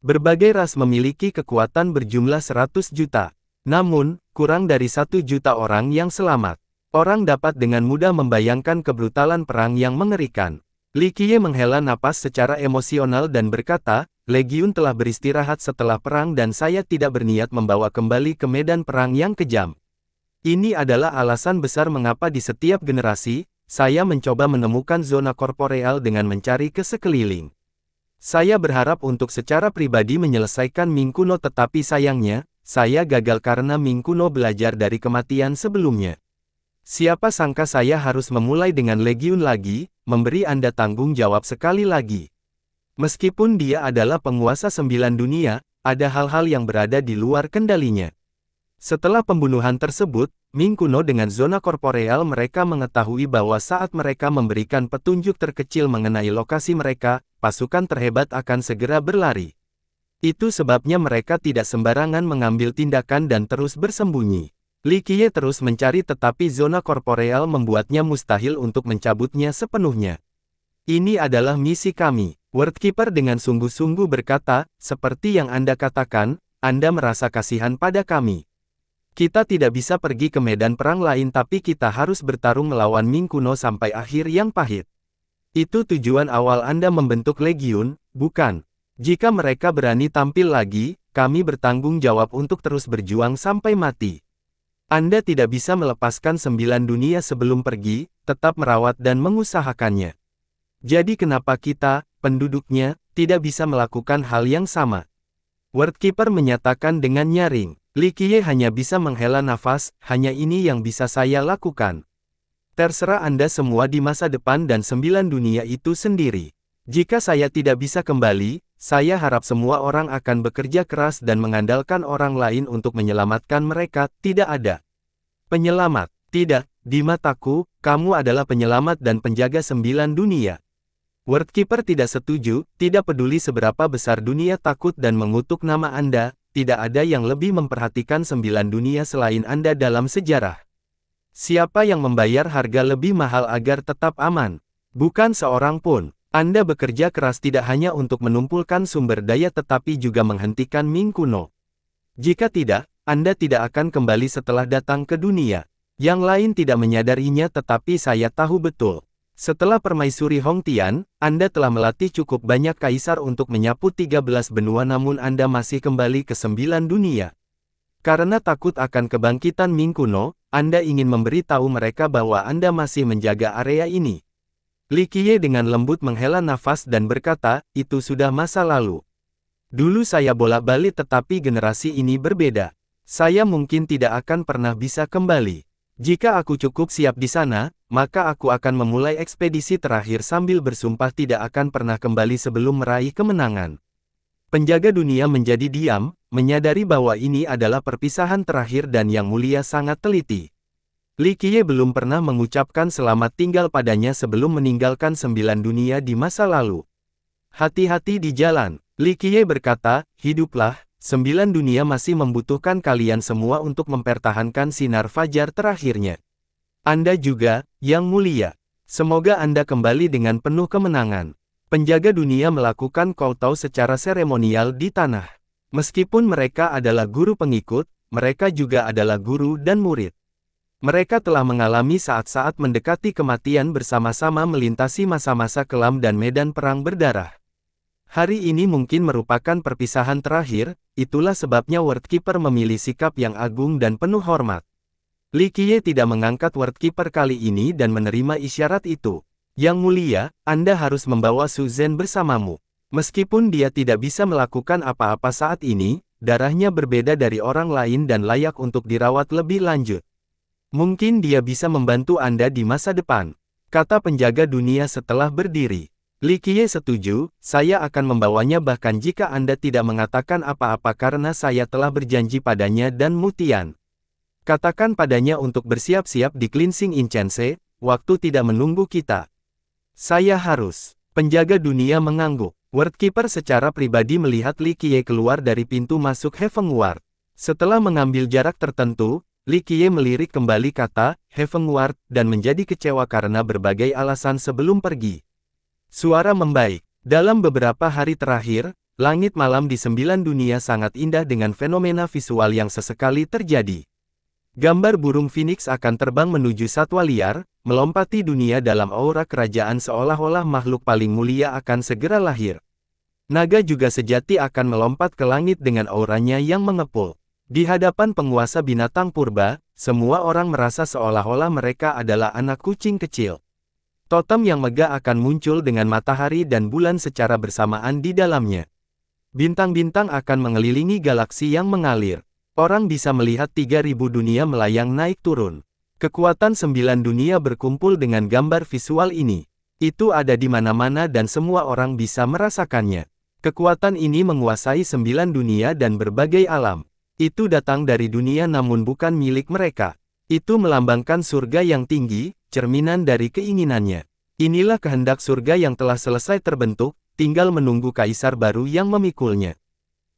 Berbagai ras memiliki kekuatan berjumlah 100 juta. Namun, kurang dari 1 juta orang yang selamat. Orang dapat dengan mudah membayangkan kebrutalan perang yang mengerikan. Li Qiye menghela napas secara emosional dan berkata, Legiun telah beristirahat setelah perang dan saya tidak berniat membawa kembali ke medan perang yang kejam. Ini adalah alasan besar mengapa di setiap generasi, saya mencoba menemukan zona korporeal dengan mencari ke sekeliling. Saya berharap untuk secara pribadi menyelesaikan Ming kuno tetapi sayangnya, saya gagal karena Ming kuno belajar dari kematian sebelumnya. Siapa sangka saya harus memulai dengan Legiun lagi, memberi Anda tanggung jawab sekali lagi. Meskipun dia adalah penguasa 9 dunia, ada hal-hal yang berada di luar kendalinya. Setelah pembunuhan tersebut, Ming kuno dengan zona korporeal mereka mengetahui bahwa saat mereka memberikan petunjuk terkecil mengenai lokasi mereka, pasukan terhebat akan segera berlari. Itu sebabnya mereka tidak sembarangan mengambil tindakan dan terus bersembunyi. Li Qiye terus mencari tetapi zona korporeal membuatnya mustahil untuk mencabutnya sepenuhnya. Ini adalah misi kami. Wordkeeper dengan sungguh-sungguh berkata, seperti yang Anda katakan, Anda merasa kasihan pada kami. Kita tidak bisa pergi ke medan perang lain tapi kita harus bertarung melawan Ming kuno sampai akhir yang pahit. Itu tujuan awal Anda membentuk Legiun, bukan? Jika mereka berani tampil lagi, kami bertanggung jawab untuk terus berjuang sampai mati. Anda tidak bisa melepaskan 9 dunia sebelum pergi, tetap merawat dan mengusahakannya. Jadi kenapa kita, penduduknya, tidak bisa melakukan hal yang sama? Wordkeeper menyatakan dengan nyaring. Li Qiye hanya bisa menghela nafas, hanya ini yang bisa saya lakukan. Terserah Anda semua di masa depan dan 9 dunia itu sendiri. Jika saya tidak bisa kembali, saya harap semua orang akan bekerja keras dan mengandalkan orang lain untuk menyelamatkan mereka. Tidak ada penyelamat. Tidak, di mataku, kamu adalah penyelamat dan penjaga 9 dunia. Wordkeeper tidak setuju, tidak peduli seberapa besar dunia takut dan mengutuk nama Anda, tidak ada yang lebih memperhatikan 9 dunia selain Anda dalam sejarah. Siapa yang membayar harga lebih mahal agar tetap aman? Bukan seorang pun. Anda bekerja keras tidak hanya untuk menumpulkan sumber daya tetapi juga menghentikan Ming kuno. Jika tidak, Anda tidak akan kembali setelah datang ke dunia. Yang lain tidak menyadarinya tetapi saya tahu betul. Setelah permaisuri Hong Tian, Anda telah melatih cukup banyak kaisar untuk menyapu 13 benua namun Anda masih kembali ke 9 dunia. Karena takut akan kebangkitan Ming kuno, Anda ingin memberitahu mereka bahwa Anda masih menjaga area ini. Li Qiye dengan lembut menghela nafas dan berkata, itu sudah masa lalu. Dulu saya bolak-balik tetapi generasi ini berbeda. Saya mungkin tidak akan pernah bisa kembali. Jika aku cukup siap di sana, maka aku akan memulai ekspedisi terakhir sambil bersumpah tidak akan pernah kembali sebelum meraih kemenangan. Penjaga dunia menjadi diam, menyadari bahwa ini adalah perpisahan terakhir dan Yang Mulia sangat teliti. Li Qiye belum pernah mengucapkan selamat tinggal padanya sebelum meninggalkan 9 dunia di masa lalu. Hati-hati di jalan, Li Qiye berkata, hiduplah, 9 dunia masih membutuhkan kalian semua untuk mempertahankan sinar fajar terakhirnya. Anda juga, Yang Mulia. Semoga Anda kembali dengan penuh kemenangan. Penjaga dunia melakukan kowtow secara seremonial di tanah. Meskipun mereka adalah guru pengikut, mereka juga adalah guru dan murid. Mereka telah mengalami saat-saat mendekati kematian bersama-sama melintasi masa-masa kelam dan medan perang berdarah. Hari ini mungkin merupakan perpisahan terakhir, itulah sebabnya Wordkeeper memilih sikap yang agung dan penuh hormat. Li Qiye tidak mengangkat Wordkeeper kali ini dan menerima isyarat itu. Yang Mulia, Anda harus membawa Su Zhen bersamamu. Meskipun dia tidak bisa melakukan apa-apa saat ini, darahnya berbeda dari orang lain dan layak untuk dirawat lebih lanjut. Mungkin dia bisa membantu Anda di masa depan, kata penjaga dunia setelah berdiri. Li Qiye setuju, saya akan membawanya bahkan jika Anda tidak mengatakan apa-apa karena saya telah berjanji padanya dan Mutian. Katakan padanya untuk bersiap-siap di Cleansing Incense, waktu tidak menunggu kita. Saya harus. Penjaga dunia mengangguk. Wordkeeper secara pribadi melihat Li Qiye keluar dari pintu masuk Heaven Ward. Setelah mengambil jarak tertentu, Li Qiye melirik kembali kata, Heaven Ward, dan menjadi kecewa karena berbagai alasan sebelum pergi. Suara membaik. Dalam beberapa hari terakhir, langit malam di 9 dunia sangat indah dengan fenomena visual yang sesekali terjadi. Gambar burung phoenix akan terbang menuju satwa liar, melompati dunia dalam aura kerajaan seolah-olah makhluk paling mulia akan segera lahir. Naga juga sejati akan melompat ke langit dengan auranya yang mengepul. Di hadapan penguasa binatang purba, semua orang merasa seolah-olah mereka adalah anak kucing kecil. Totem yang megah akan muncul dengan matahari dan bulan secara bersamaan di dalamnya. Bintang-bintang akan mengelilingi galaksi yang mengalir. Orang bisa melihat 3000 dunia melayang naik turun. Kekuatan 9 dunia berkumpul dengan gambar visual ini. Itu ada di mana-mana dan semua orang bisa merasakannya. Kekuatan ini menguasai 9 dunia dan berbagai alam. Itu datang dari dunia namun bukan milik mereka. Itu melambangkan surga yang tinggi, cerminan dari keinginannya. Inilah kehendak surga yang telah selesai terbentuk, tinggal menunggu kaisar baru yang memikulnya.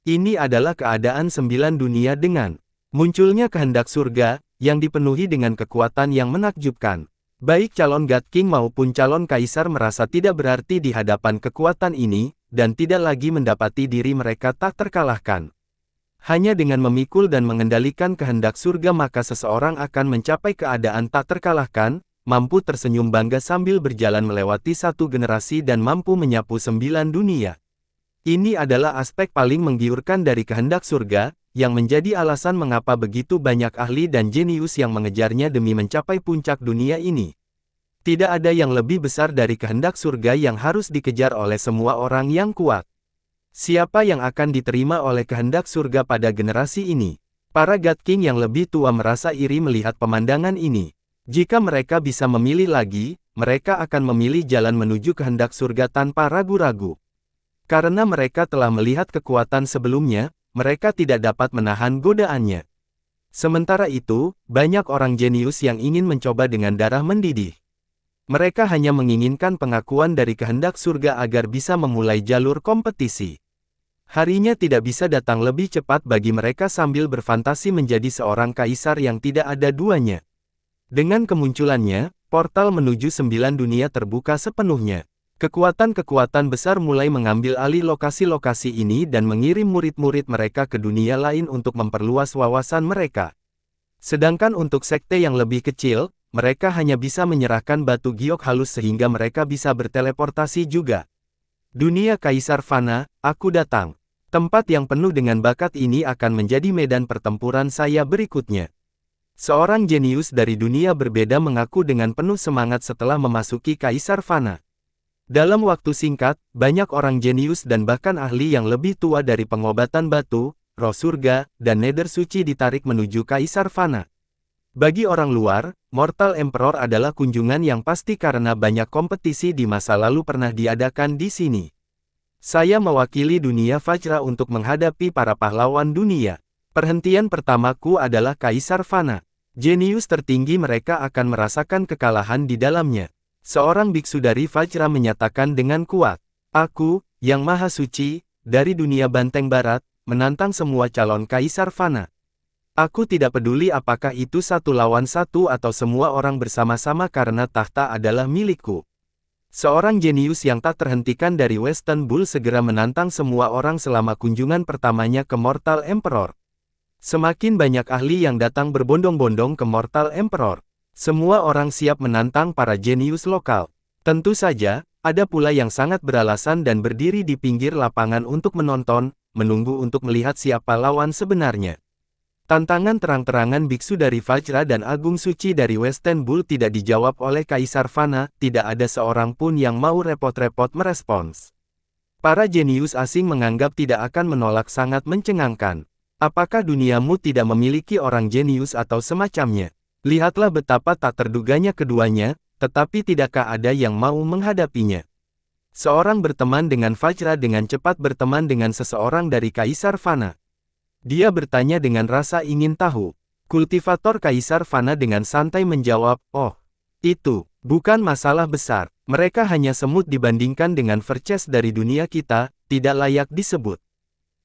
Ini adalah keadaan 9 dunia dengan munculnya kehendak surga, yang dipenuhi dengan kekuatan yang menakjubkan. Baik calon God King maupun calon kaisar merasa tidak berarti di hadapan kekuatan ini, dan tidak lagi mendapati diri mereka tak terkalahkan. Hanya dengan memikul dan mengendalikan kehendak surga maka seseorang akan mencapai keadaan tak terkalahkan, mampu tersenyum bangga sambil berjalan melewati satu generasi dan mampu menyapu 9 dunia. Ini adalah aspek paling menggiurkan dari kehendak surga, yang menjadi alasan mengapa begitu banyak ahli dan jenius yang mengejarnya demi mencapai puncak dunia ini. Tidak ada yang lebih besar dari kehendak surga yang harus dikejar oleh semua orang yang kuat. Siapa yang akan diterima oleh kehendak surga pada generasi ini? Para God King yang lebih tua merasa iri melihat pemandangan ini. Jika mereka bisa memilih lagi, mereka akan memilih jalan menuju kehendak surga tanpa ragu-ragu. Karena mereka telah melihat kekuatan sebelumnya, mereka tidak dapat menahan godaannya. Sementara itu, banyak orang jenius yang ingin mencoba dengan darah mendidih. Mereka hanya menginginkan pengakuan dari kehendak surga agar bisa memulai jalur kompetisi. Harinya tidak bisa datang lebih cepat bagi mereka sambil berfantasi menjadi seorang kaisar yang tidak ada duanya. Dengan kemunculannya, portal menuju 9 dunia terbuka sepenuhnya. Kekuatan-kekuatan besar mulai mengambil alih lokasi-lokasi ini dan mengirim murid-murid mereka ke dunia lain untuk memperluas wawasan mereka. Sedangkan untuk sekte yang lebih kecil, mereka hanya bisa menyerahkan batu giok halus sehingga mereka bisa berteleportasi juga. Dunia Kaisar Fana, aku datang. Tempat yang penuh dengan bakat ini akan menjadi medan pertempuran saya berikutnya. Seorang jenius dari dunia berbeda mengaku dengan penuh semangat setelah memasuki Kaisar Fana. Dalam waktu singkat, banyak orang jenius dan bahkan ahli yang lebih tua dari pengobatan batu, roh surga, dan nether suci ditarik menuju Kaisar Fana. Bagi orang luar, Mortal Emperor adalah kunjungan yang pasti karena banyak kompetisi di masa lalu pernah diadakan di sini. Saya mewakili dunia Vajra untuk menghadapi para pahlawan dunia. Perhentian pertamaku adalah Kaisar Fana. Jenius tertinggi mereka akan merasakan kekalahan di dalamnya. Seorang biksu dari Vajra menyatakan dengan kuat, "Aku, yang maha suci, dari dunia Banteng Barat, menantang semua calon Kaisar Fana. Aku tidak peduli apakah itu 1 lawan 1 atau semua orang bersama-sama karena tahta adalah milikku." Seorang jenius yang tak terhentikan dari Western Bull segera menantang semua orang selama kunjungan pertamanya ke Mortal Emperor. Semakin banyak ahli yang datang berbondong-bondong ke Mortal Emperor. Semua orang siap menantang para jenius lokal. Tentu saja, ada pula yang sangat beralasan dan berdiri di pinggir lapangan untuk menonton, menunggu untuk melihat siapa lawan sebenarnya. Tantangan terang-terangan biksu dari Vajra dan Agung Suci dari Western Bull tidak dijawab oleh Kaisar Fana, tidak ada seorang pun yang mau repot-repot merespons. Para jenius asing menganggap tidak akan menolak sangat mencengangkan. Apakah duniamu tidak memiliki orang jenius atau semacamnya? Lihatlah betapa tak terduganya keduanya, tetapi tidakkah ada yang mau menghadapinya? Seorang berteman dengan Vajra dengan cepat berteman dengan seseorang dari Kaisar Fana. Dia bertanya dengan rasa ingin tahu. Kultivator Kaisar Fana dengan santai menjawab, "Oh, itu bukan masalah besar. Mereka hanya semut dibandingkan dengan Verces dari dunia kita, tidak layak disebut.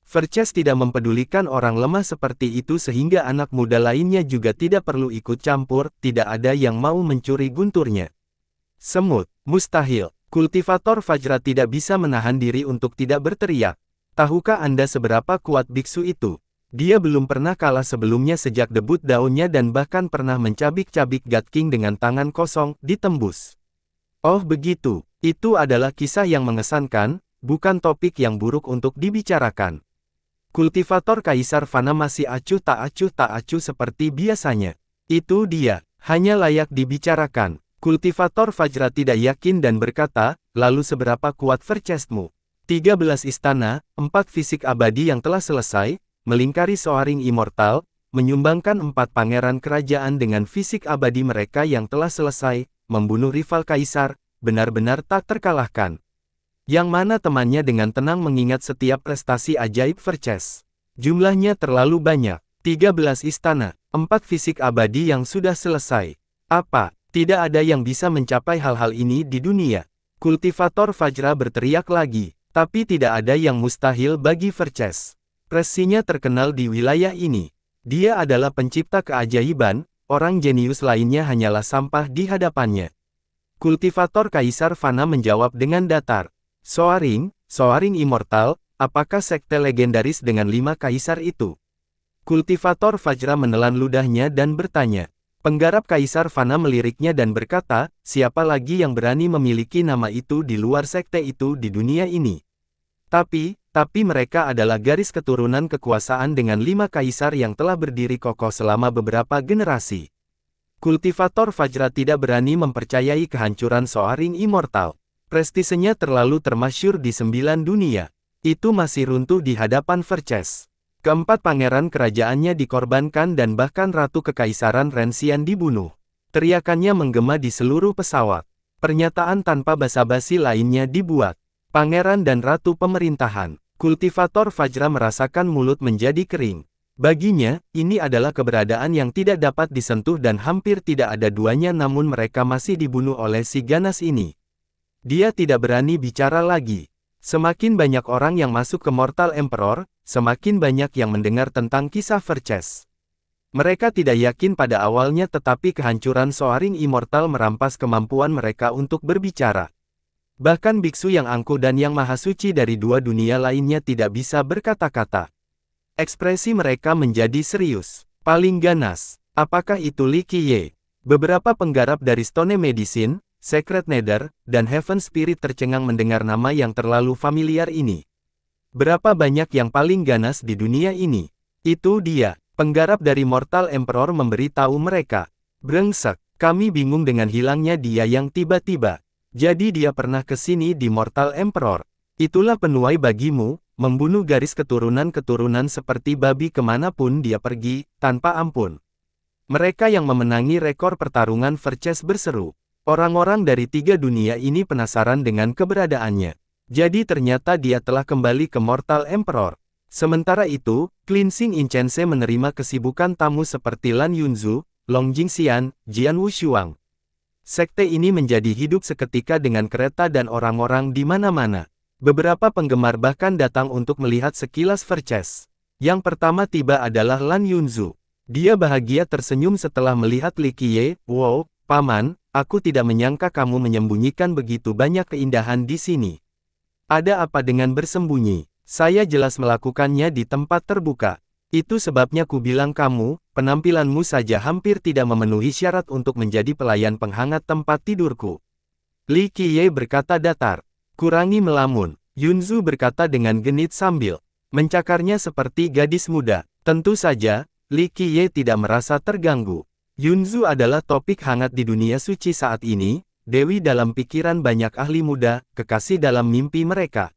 Verces tidak mempedulikan orang lemah seperti itu sehingga anak muda lainnya juga tidak perlu ikut campur, tidak ada yang mau mencuri gunturnya." Semut, mustahil. Kultivator Vajra tidak bisa menahan diri untuk tidak berteriak. Tahukah Anda seberapa kuat biksu itu? Dia belum pernah kalah sebelumnya sejak debut daunnya dan bahkan pernah mencabik-cabik God King dengan tangan kosong, ditembus. Oh begitu, itu adalah kisah yang mengesankan, bukan topik yang buruk untuk dibicarakan. Kultivator Kaisar Fana masih acuh tak acuh seperti biasanya. Itu dia, hanya layak dibicarakan. Kultivator Vajra tidak yakin dan berkata, "Lalu seberapa kuat Vercesmu?" 13 istana, 4 fisik abadi yang telah selesai, melingkari Soaring Immortal, menyumbangkan 4 pangeran kerajaan dengan fisik abadi mereka yang telah selesai, membunuh rival Kaisar, benar-benar tak terkalahkan. Yang mana temannya dengan tenang mengingat setiap prestasi ajaib Verces. Jumlahnya terlalu banyak. 13 istana, 4 fisik abadi yang sudah selesai. Apa, tidak ada yang bisa mencapai hal-hal ini di dunia? Kultivator Vajra berteriak lagi, tapi tidak ada yang mustahil bagi Verces. Presinya terkenal di wilayah ini. Dia adalah pencipta keajaiban, orang jenius lainnya hanyalah sampah di hadapannya. Kultivator Kaisar Fana menjawab dengan datar. Soaring Immortal, apakah sekte legendaris dengan 5 kaisar itu? Kultivator Vajra menelan ludahnya dan bertanya. Penggarap Kaisar Fana meliriknya dan berkata, "Siapa lagi yang berani memiliki nama itu di luar sekte itu di dunia ini?" Tapi mereka adalah garis keturunan kekuasaan dengan 5 kaisar yang telah berdiri kokoh selama beberapa generasi. Kultivator Vajra tidak berani mempercayai kehancuran Soaring Immortal. Prestisenya terlalu termasyhur di 9 dunia. Itu masih runtuh di hadapan Verces. Keempat pangeran kerajaannya dikorbankan dan bahkan Ratu Kekaisaran Rensian dibunuh. Teriakannya menggema di seluruh pesawat. Pernyataan tanpa basa-basi lainnya dibuat. Pangeran dan Ratu Pemerintahan. Kultivator Vajra merasakan mulut menjadi kering. Baginya, ini adalah keberadaan yang tidak dapat disentuh dan hampir tidak ada duanya, namun mereka masih dibunuh oleh si ganas ini. Dia tidak berani bicara lagi. Semakin banyak orang yang masuk ke Mortal Emperor, semakin banyak yang mendengar tentang kisah Verces. Mereka tidak yakin pada awalnya, tetapi kehancuran Soaring Immortal merampas kemampuan mereka untuk berbicara. Bahkan biksu yang angkuh dan yang maha suci dari 2 dunia lainnya tidak bisa berkata-kata. Ekspresi mereka menjadi serius. Paling ganas. Apakah itu Li Qiye? Beberapa penggarap dari Stone Medicine, Sacred Nether, dan Heaven Spirit tercengang mendengar nama yang terlalu familiar ini. Berapa banyak yang paling ganas di dunia ini? Itu dia. Penggarap dari Mortal Emperor memberitahu mereka. Brengsek, kami bingung dengan hilangnya dia yang tiba-tiba. Jadi dia pernah ke sini di Mortal Emperor. Itulah penuai bagimu, membunuh garis keturunan-keturunan seperti babi kemanapun dia pergi, tanpa ampun. Mereka yang memenangi rekor pertarungan Verces berseru. Orang-orang dari 3 dunia ini penasaran dengan keberadaannya. Jadi ternyata dia telah kembali ke Mortal Emperor. Sementara itu, Cleansing Incense menerima kesibukan tamu seperti Lan Yunzu, Long Jingxian, Jian Wushuang. Sekte ini menjadi hidup seketika dengan kereta dan orang-orang di mana-mana. Beberapa penggemar bahkan datang untuk melihat sekilas Verces. Yang pertama tiba adalah Lan Yunzu. Dia bahagia tersenyum setelah melihat Li Qiye. Wow, Paman, aku tidak menyangka kamu menyembunyikan begitu banyak keindahan di sini. Ada apa dengan bersembunyi? Saya jelas melakukannya di tempat terbuka. Itu sebabnya ku bilang kamu, penampilanmu saja hampir tidak memenuhi syarat untuk menjadi pelayan penghangat tempat tidurku. Li Qiye berkata datar. Kurangi melamun. Yunzu berkata dengan genit sambil mencakarnya seperti gadis muda. Tentu saja, Li Qiye tidak merasa terganggu. Yunzu adalah topik hangat di dunia suci saat ini, dewi dalam pikiran banyak ahli muda, kekasih dalam mimpi mereka.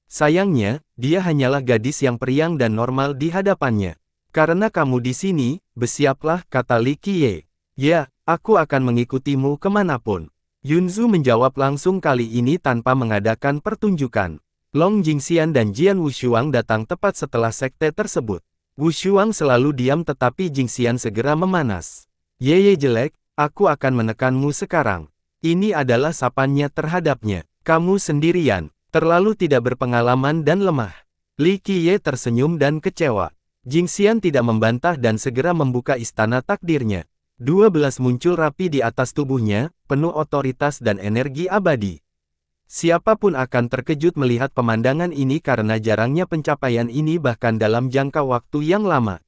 Sayangnya, dia hanyalah gadis yang periang dan normal di hadapannya. Karena kamu di sini, bersiaplah, kata Li Qiye. Ya, aku akan mengikutimu kemanapun. Yunzu menjawab langsung kali ini tanpa mengadakan pertunjukan. Long Jingxian dan Jian Wushuang datang tepat setelah sekte tersebut. Wushuang selalu diam tetapi Jingxian segera memanas. Yeye jelek, aku akan menekanmu sekarang. Ini adalah sapannya terhadapnya. Kamu sendirian. Terlalu tidak berpengalaman dan lemah. Li Qiye tersenyum dan kecewa. Jingxian tidak membantah dan segera membuka istana takdirnya. 12 muncul rapi di atas tubuhnya, penuh otoritas dan energi abadi. Siapapun akan terkejut melihat pemandangan ini karena jarangnya pencapaian ini bahkan dalam jangka waktu yang lama.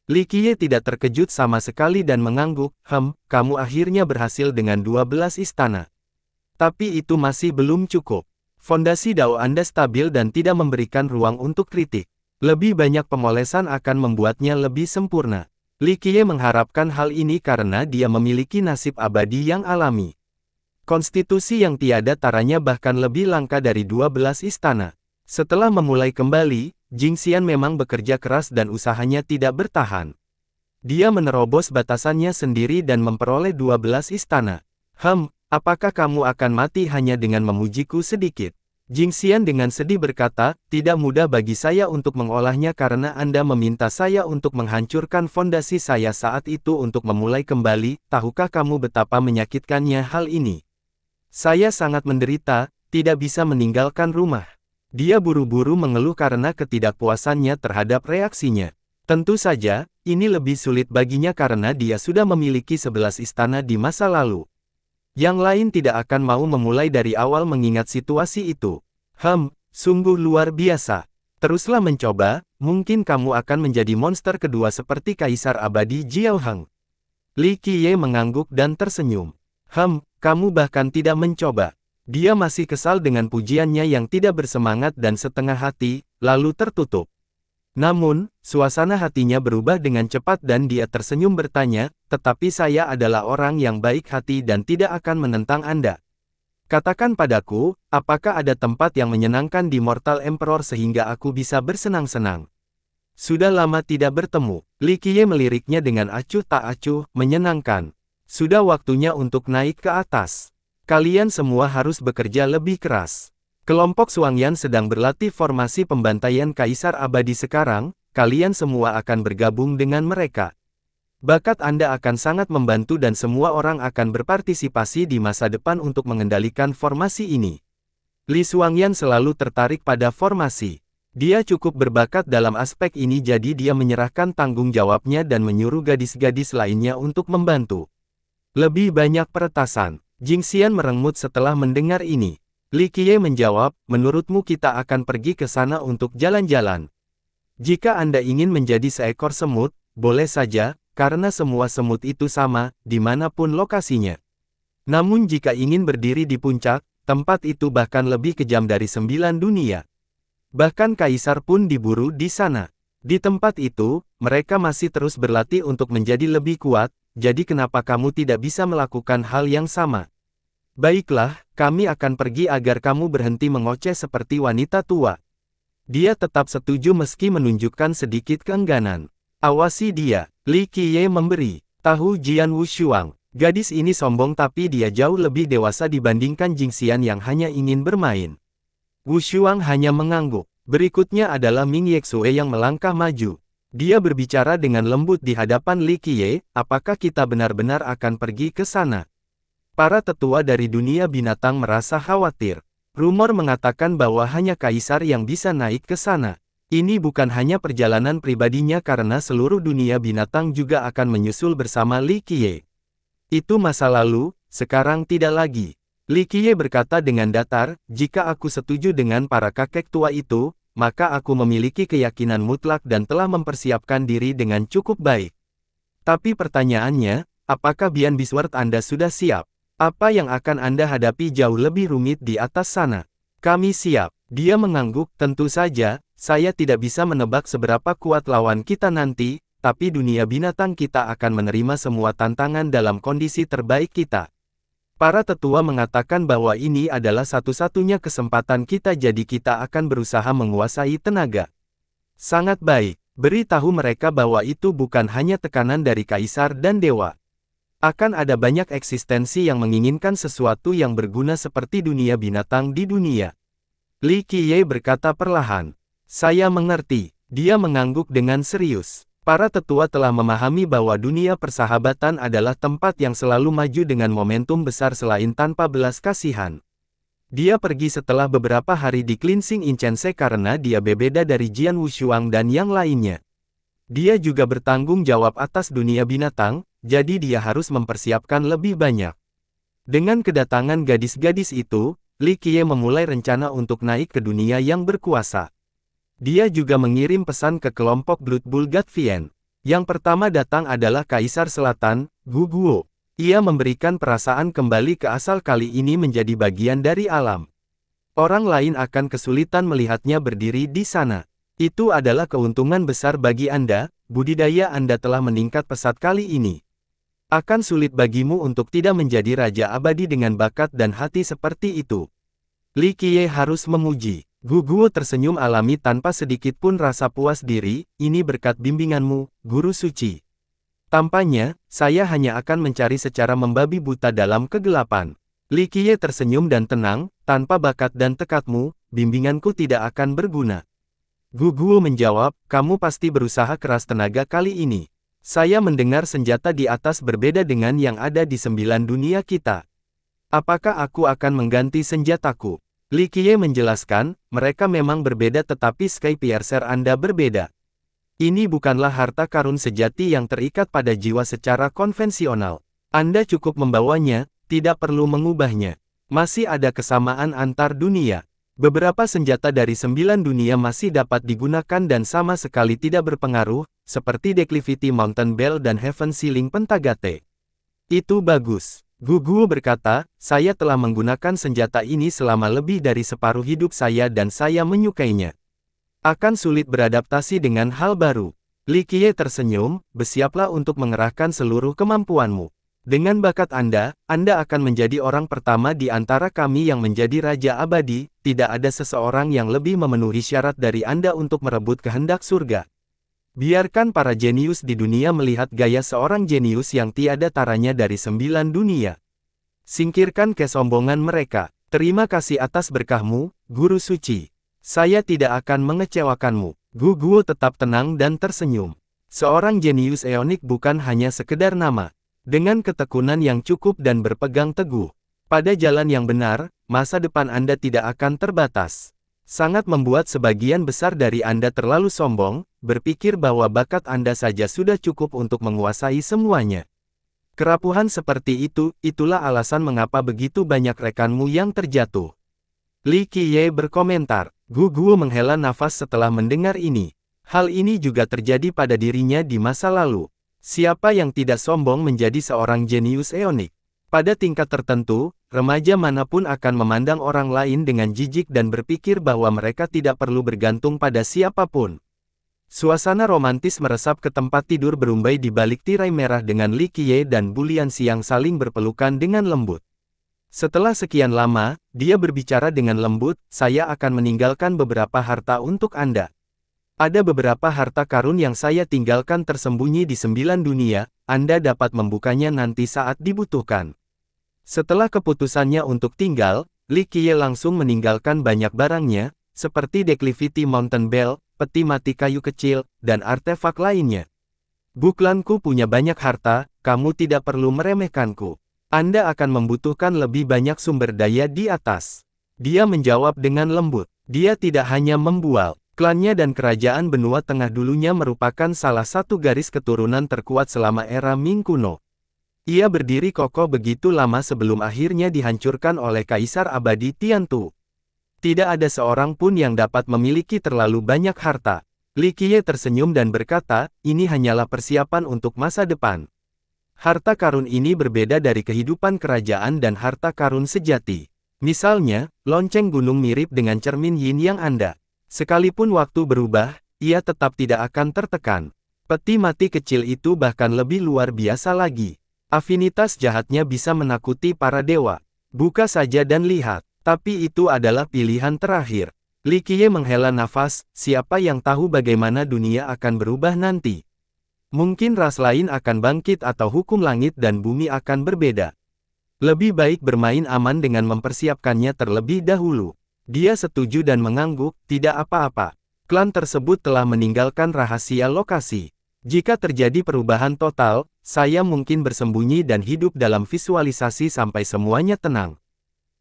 Li Qiye tidak terkejut sama sekali dan mengangguk, kamu akhirnya berhasil dengan 12 istana. Tapi itu masih belum cukup. Fondasi Dao Anda stabil dan tidak memberikan ruang untuk kritik. Lebih banyak pemolesan akan membuatnya lebih sempurna. Li Qiye mengharapkan hal ini karena dia memiliki nasib abadi yang alami. Konstitusi yang tiada taranya bahkan lebih langka dari 12 istana. Setelah memulai kembali, Jingxian memang bekerja keras dan usahanya tidak bertahan. Dia menerobos batasannya sendiri dan memperoleh 12 istana. Apakah kamu akan mati hanya dengan memujiku sedikit? Jingxian dengan sedih berkata, tidak mudah bagi saya untuk mengolahnya karena Anda meminta saya untuk menghancurkan fondasi saya saat itu untuk memulai kembali, tahukah kamu betapa menyakitkannya hal ini? Saya sangat menderita, tidak bisa meninggalkan rumah. Dia buru-buru mengeluh karena ketidakpuasannya terhadap reaksinya. Tentu saja, ini lebih sulit baginya karena dia sudah memiliki 11 istana di masa lalu. Yang lain tidak akan mau memulai dari awal mengingat situasi itu. Sungguh luar biasa. Teruslah mencoba, mungkin kamu akan menjadi monster kedua seperti Kaisar Abadi Jiaoheng. Li Qiye mengangguk dan tersenyum. Kamu bahkan tidak mencoba. Dia masih kesal dengan pujiannya yang tidak bersemangat dan setengah hati, lalu tertutup. Namun, suasana hatinya berubah dengan cepat dan dia tersenyum bertanya, tetapi saya adalah orang yang baik hati dan tidak akan menentang Anda. Katakan padaku, apakah ada tempat yang menyenangkan di Mortal Emperor sehingga aku bisa bersenang-senang? Sudah lama tidak bertemu. Li Qiye meliriknya dengan acuh tak acuh, menyenangkan. Sudah waktunya untuk naik ke atas. Kalian semua harus bekerja lebih keras. Kelompok Xuangyan sedang berlatih formasi pembantaian Kaisar Abadi sekarang, kalian semua akan bergabung dengan mereka. Bakat Anda akan sangat membantu dan semua orang akan berpartisipasi di masa depan untuk mengendalikan formasi ini. Li Xuangyan selalu tertarik pada formasi. Dia cukup berbakat dalam aspek ini jadi dia menyerahkan tanggung jawabnya dan menyuruh gadis-gadis lainnya untuk membantu. Lebih banyak peretasan. Jingxian merengut setelah mendengar ini. Li Qiye menjawab, menurutmu kita akan pergi ke sana untuk jalan-jalan. Jika Anda ingin menjadi seekor semut, boleh saja, karena semua semut itu sama, dimanapun lokasinya. Namun jika ingin berdiri di puncak, tempat itu bahkan lebih kejam dari 9 dunia. Bahkan Kaisar pun diburu di sana. Di tempat itu, mereka masih terus berlatih untuk menjadi lebih kuat, jadi kenapa kamu tidak bisa melakukan hal yang sama? Baiklah, kami akan pergi agar kamu berhenti mengoceh seperti wanita tua. Dia tetap setuju meski menunjukkan sedikit keengganan. Awasi dia, Li Qiye memberi tahu Jian Wushuang. Gadis ini sombong tapi dia jauh lebih dewasa dibandingkan Jingxian yang hanya ingin bermain. Wushuang hanya mengangguk. Berikutnya adalah Ming Yexue yang melangkah maju. Dia berbicara dengan lembut di hadapan Li Qiye, apakah kita benar-benar akan pergi ke sana? Para tetua dari dunia binatang merasa khawatir. Rumor mengatakan bahwa hanya kaisar yang bisa naik ke sana. Ini bukan hanya perjalanan pribadinya karena seluruh dunia binatang juga akan menyusul bersama Li Qiye. Itu masa lalu, sekarang tidak lagi. Li Qiye berkata dengan datar, jika aku setuju dengan para kakek tua itu, maka aku memiliki keyakinan mutlak dan telah mempersiapkan diri dengan cukup baik. Tapi pertanyaannya, apakah Bian Bisward Anda sudah siap? Apa yang akan Anda hadapi jauh lebih rumit di atas sana? Kami siap. Dia mengangguk, tentu saja, saya tidak bisa menebak seberapa kuat lawan kita nanti, tapi dunia binatang kita akan menerima semua tantangan dalam kondisi terbaik kita. Para tetua mengatakan bahwa ini adalah satu-satunya kesempatan kita jadi kita akan berusaha menguasai tenaga. Sangat baik, beritahu mereka bahwa itu bukan hanya tekanan dari kaisar dan dewa. Akan ada banyak eksistensi yang menginginkan sesuatu yang berguna seperti dunia binatang di dunia. Li Qiye berkata perlahan. Saya mengerti, dia mengangguk dengan serius. Para tetua telah memahami bahwa dunia persahabatan adalah tempat yang selalu maju dengan momentum besar selain tanpa belas kasihan. Dia pergi setelah beberapa hari di Cleansing Incense karena dia berbeda dari Jian Wushuang dan yang lainnya. Dia juga bertanggung jawab atas dunia binatang, jadi dia harus mempersiapkan lebih banyak. Dengan kedatangan gadis-gadis itu, Li Qiye memulai rencana untuk naik ke dunia yang berkuasa. Dia juga mengirim pesan ke kelompok Blood Bull Gatvian. Yang pertama datang adalah Kaisar Selatan, Gu Guo. Ia memberikan perasaan kembali ke asal kali ini menjadi bagian dari alam. Orang lain akan kesulitan melihatnya berdiri di sana. Itu adalah keuntungan besar bagi Anda, budidaya Anda telah meningkat pesat kali ini. Akan sulit bagimu untuk tidak menjadi Raja Abadi dengan bakat dan hati seperti itu. Li Qiye harus memuji. Gu Guo tersenyum alami tanpa sedikit pun rasa puas diri, ini berkat bimbinganmu, Guru Suci. Tampaknya, saya hanya akan mencari secara membabi buta dalam kegelapan. Li Qiye tersenyum dan tenang, tanpa bakat dan tekadmu, bimbinganku tidak akan berguna. Gu Guo menjawab, kamu pasti berusaha keras tenaga kali ini. Saya mendengar senjata di atas berbeda dengan yang ada di 9 dunia kita. Apakah aku akan mengganti senjataku? Li Qiye menjelaskan, mereka memang berbeda tetapi Sky Piercer Anda berbeda. Ini bukanlah harta karun sejati yang terikat pada jiwa secara konvensional. Anda cukup membawanya, tidak perlu mengubahnya. Masih ada kesamaan antar dunia. Beberapa senjata dari 9 dunia masih dapat digunakan dan sama sekali tidak berpengaruh, seperti Declivity Mountain Bell dan Heaven Ceiling Pentagate. Itu bagus. Gu Guo berkata, saya telah menggunakan senjata ini selama lebih dari separuh hidup saya dan saya menyukainya. Akan sulit beradaptasi dengan hal baru. Li Qiye tersenyum, bersiaplah untuk mengerahkan seluruh kemampuanmu. Dengan bakat Anda akan menjadi orang pertama di antara kami yang menjadi Raja Abadi, tidak ada seseorang yang lebih memenuhi syarat dari Anda untuk merebut kehendak surga. Biarkan para jenius di dunia melihat gaya seorang jenius yang tiada taranya dari 9 dunia. Singkirkan kesombongan mereka. Terima kasih atas berkahmu, Guru Suci. Saya tidak akan mengecewakanmu. Gu Guo tetap tenang dan tersenyum. Seorang jenius eonik bukan hanya sekedar nama. Dengan ketekunan yang cukup dan berpegang teguh pada jalan yang benar, masa depan Anda tidak akan terbatas. Sangat membuat sebagian besar dari Anda terlalu sombong, berpikir bahwa bakat Anda saja sudah cukup untuk menguasai semuanya. Kerapuhan seperti itu, itulah alasan mengapa begitu banyak rekanmu yang terjatuh. Li Qiye berkomentar. Gu Guo menghela nafas setelah mendengar ini. Hal ini juga terjadi pada dirinya di masa lalu. Siapa yang tidak sombong menjadi seorang jenius eonik? Pada tingkat tertentu, remaja manapun akan memandang orang lain dengan jijik dan berpikir bahwa mereka tidak perlu bergantung pada siapapun. Suasana romantis meresap ke tempat tidur berumbai di balik tirai merah dengan Li Qiye dan Bu Lianxi yang saling berpelukan dengan lembut. Setelah sekian lama, dia berbicara dengan lembut, saya akan meninggalkan beberapa harta untuk Anda. Ada beberapa harta karun yang saya tinggalkan tersembunyi di 9 dunia, Anda dapat membukanya nanti saat dibutuhkan. Setelah keputusannya untuk tinggal, Li Qiye langsung meninggalkan banyak barangnya, seperti Declivity Mountain Bell, peti mati kayu kecil, dan artefak lainnya. Buklanku punya banyak harta, kamu tidak perlu meremehkanku. Anda akan membutuhkan lebih banyak sumber daya di atas. Dia menjawab dengan lembut. Dia tidak hanya membual. Klannya dan kerajaan benua tengah dulunya merupakan salah satu garis keturunan terkuat selama era Ming kuno. Ia berdiri kokoh begitu lama sebelum akhirnya dihancurkan oleh Kaisar Abadi Tiantu. Tidak ada seorang pun yang dapat memiliki terlalu banyak harta. Li Qiye tersenyum dan berkata, ini hanyalah persiapan untuk masa depan. Harta karun ini berbeda dari kehidupan kerajaan dan harta karun sejati. Misalnya, lonceng gunung mirip dengan cermin yin yang Anda. Sekalipun waktu berubah, ia tetap tidak akan tertekan. Peti mati kecil itu bahkan lebih luar biasa lagi. Afinitas jahatnya bisa menakuti para dewa. Buka saja dan lihat. Tapi itu adalah pilihan terakhir. Li Qiye menghela nafas, siapa yang tahu bagaimana dunia akan berubah nanti. Mungkin ras lain akan bangkit atau hukum langit dan bumi akan berbeda. Lebih baik bermain aman dengan mempersiapkannya terlebih dahulu. Dia setuju dan mengangguk, tidak apa-apa. Klan tersebut telah meninggalkan rahasia lokasi. Jika terjadi perubahan total, saya mungkin bersembunyi dan hidup dalam visualisasi sampai semuanya tenang.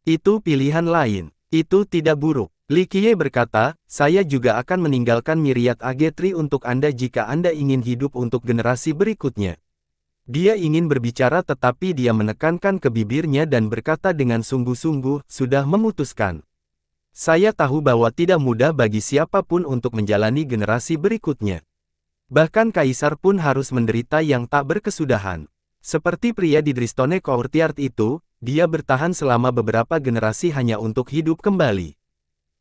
Itu pilihan lain. Itu tidak buruk. Li Qiye berkata, saya juga akan meninggalkan Myriad Agetri untuk Anda jika Anda ingin hidup untuk generasi berikutnya. Dia ingin berbicara tetapi dia menekankan ke bibirnya dan berkata dengan sungguh-sungguh, sudah memutuskan. Saya tahu bahwa tidak mudah bagi siapapun untuk menjalani generasi berikutnya. Bahkan kaisar pun harus menderita yang tak berkesudahan. Seperti pria di Dristone Courtyard itu, dia bertahan selama beberapa generasi hanya untuk hidup kembali.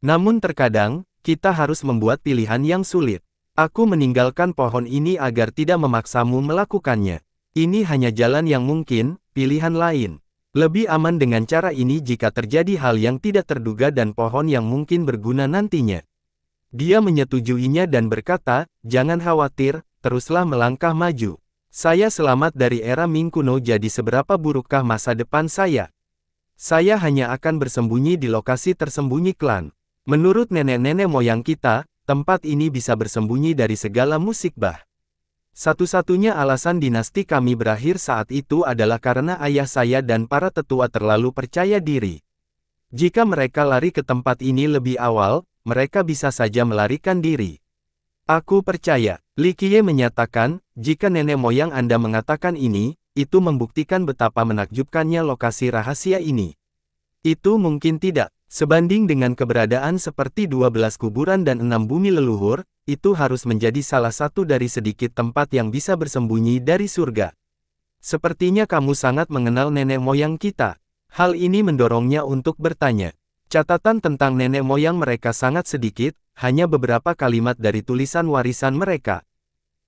Namun terkadang, kita harus membuat pilihan yang sulit. Aku meninggalkan pohon ini agar tidak memaksamu melakukannya. Ini hanya jalan yang mungkin, pilihan lain. Lebih aman dengan cara ini jika terjadi hal yang tidak terduga dan pohon yang mungkin berguna nantinya. Dia menyetujuinya dan berkata, jangan khawatir, teruslah melangkah maju. Saya selamat dari era Ming kuno, jadi seberapa burukkah masa depan saya? Saya hanya akan bersembunyi di lokasi tersembunyi klan. Menurut nenek-nenek moyang kita, tempat ini bisa bersembunyi dari segala musibah. Satu-satunya alasan dinasti kami berakhir saat itu adalah karena ayah saya dan para tetua terlalu percaya diri. Jika mereka lari ke tempat ini lebih awal, mereka bisa saja melarikan diri. Aku percaya, Li Qiye menyatakan, jika nenek moyang Anda mengatakan ini, itu membuktikan betapa menakjubkannya lokasi rahasia ini. Itu mungkin tidak. Sebanding dengan keberadaan seperti 12 kuburan dan 6 bumi leluhur, itu harus menjadi salah satu dari sedikit tempat yang bisa bersembunyi dari surga. Sepertinya kamu sangat mengenal nenek moyang kita. Hal ini mendorongnya untuk bertanya. Catatan tentang nenek moyang mereka sangat sedikit, hanya beberapa kalimat dari tulisan warisan mereka.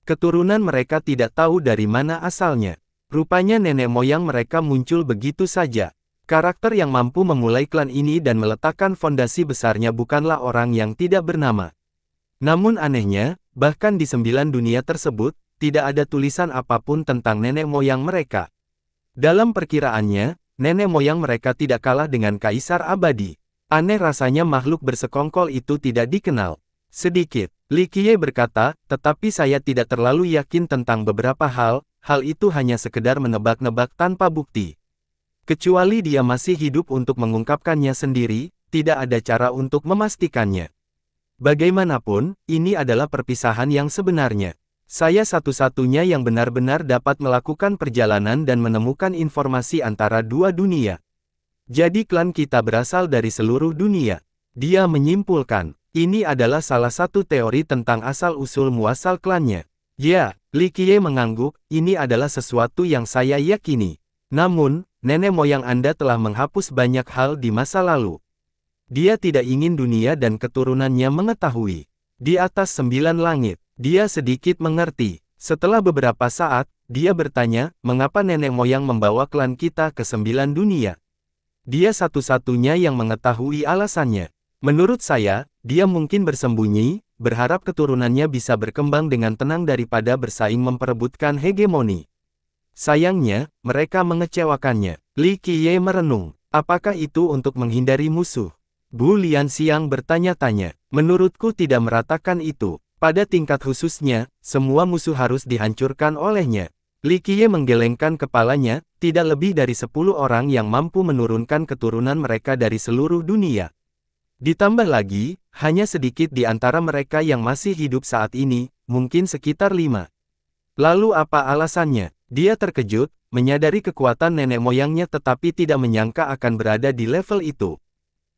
Keturunan mereka tidak tahu dari mana asalnya. Rupanya nenek moyang mereka muncul begitu saja. Karakter yang mampu memulai klan ini dan meletakkan fondasi besarnya bukanlah orang yang tidak bernama. Namun anehnya, bahkan di 9 dunia tersebut, tidak ada tulisan apapun tentang nenek moyang mereka. Dalam perkiraannya, nenek moyang mereka tidak kalah dengan kaisar abadi. Aneh rasanya makhluk bersekongkol itu tidak dikenal. Sedikit, Li Qiye berkata, tetapi saya tidak terlalu yakin tentang beberapa hal itu hanya sekedar menebak-nebak tanpa bukti. Kecuali dia masih hidup untuk mengungkapkannya sendiri, tidak ada cara untuk memastikannya. Bagaimanapun, ini adalah perpisahan yang sebenarnya. Saya satu-satunya yang benar-benar dapat melakukan perjalanan dan menemukan informasi antara dua dunia. Jadi klan kita berasal dari seluruh dunia. Dia menyimpulkan, ini adalah salah satu teori tentang asal-usul muasal klannya. Ya, Li Qiye mengangguk, ini adalah sesuatu yang saya yakini. Namun, nenek moyang Anda telah menghapus banyak hal di masa lalu. Dia tidak ingin dunia dan keturunannya mengetahui. Di atas 9 langit. Dia sedikit mengerti. Setelah beberapa saat, dia bertanya, mengapa nenek moyang membawa klan kita ke 9 dunia? Dia satu-satunya yang mengetahui alasannya. Menurut saya, dia mungkin bersembunyi, berharap keturunannya bisa berkembang dengan tenang daripada bersaing memperebutkan hegemoni. Sayangnya, mereka mengecewakannya. Li Qiye merenung. Apakah itu untuk menghindari musuh? Bu Lianxiang bertanya-tanya. Menurutku tidak meratakan itu. Pada tingkat khususnya, semua musuh harus dihancurkan olehnya. Li Qiye menggelengkan kepalanya, tidak lebih dari 10 orang yang mampu menurunkan keturunan mereka dari seluruh dunia. Ditambah lagi, hanya sedikit di antara mereka yang masih hidup saat ini, mungkin sekitar 5. Lalu apa alasannya? Dia terkejut, menyadari kekuatan nenek moyangnya tetapi tidak menyangka akan berada di level itu.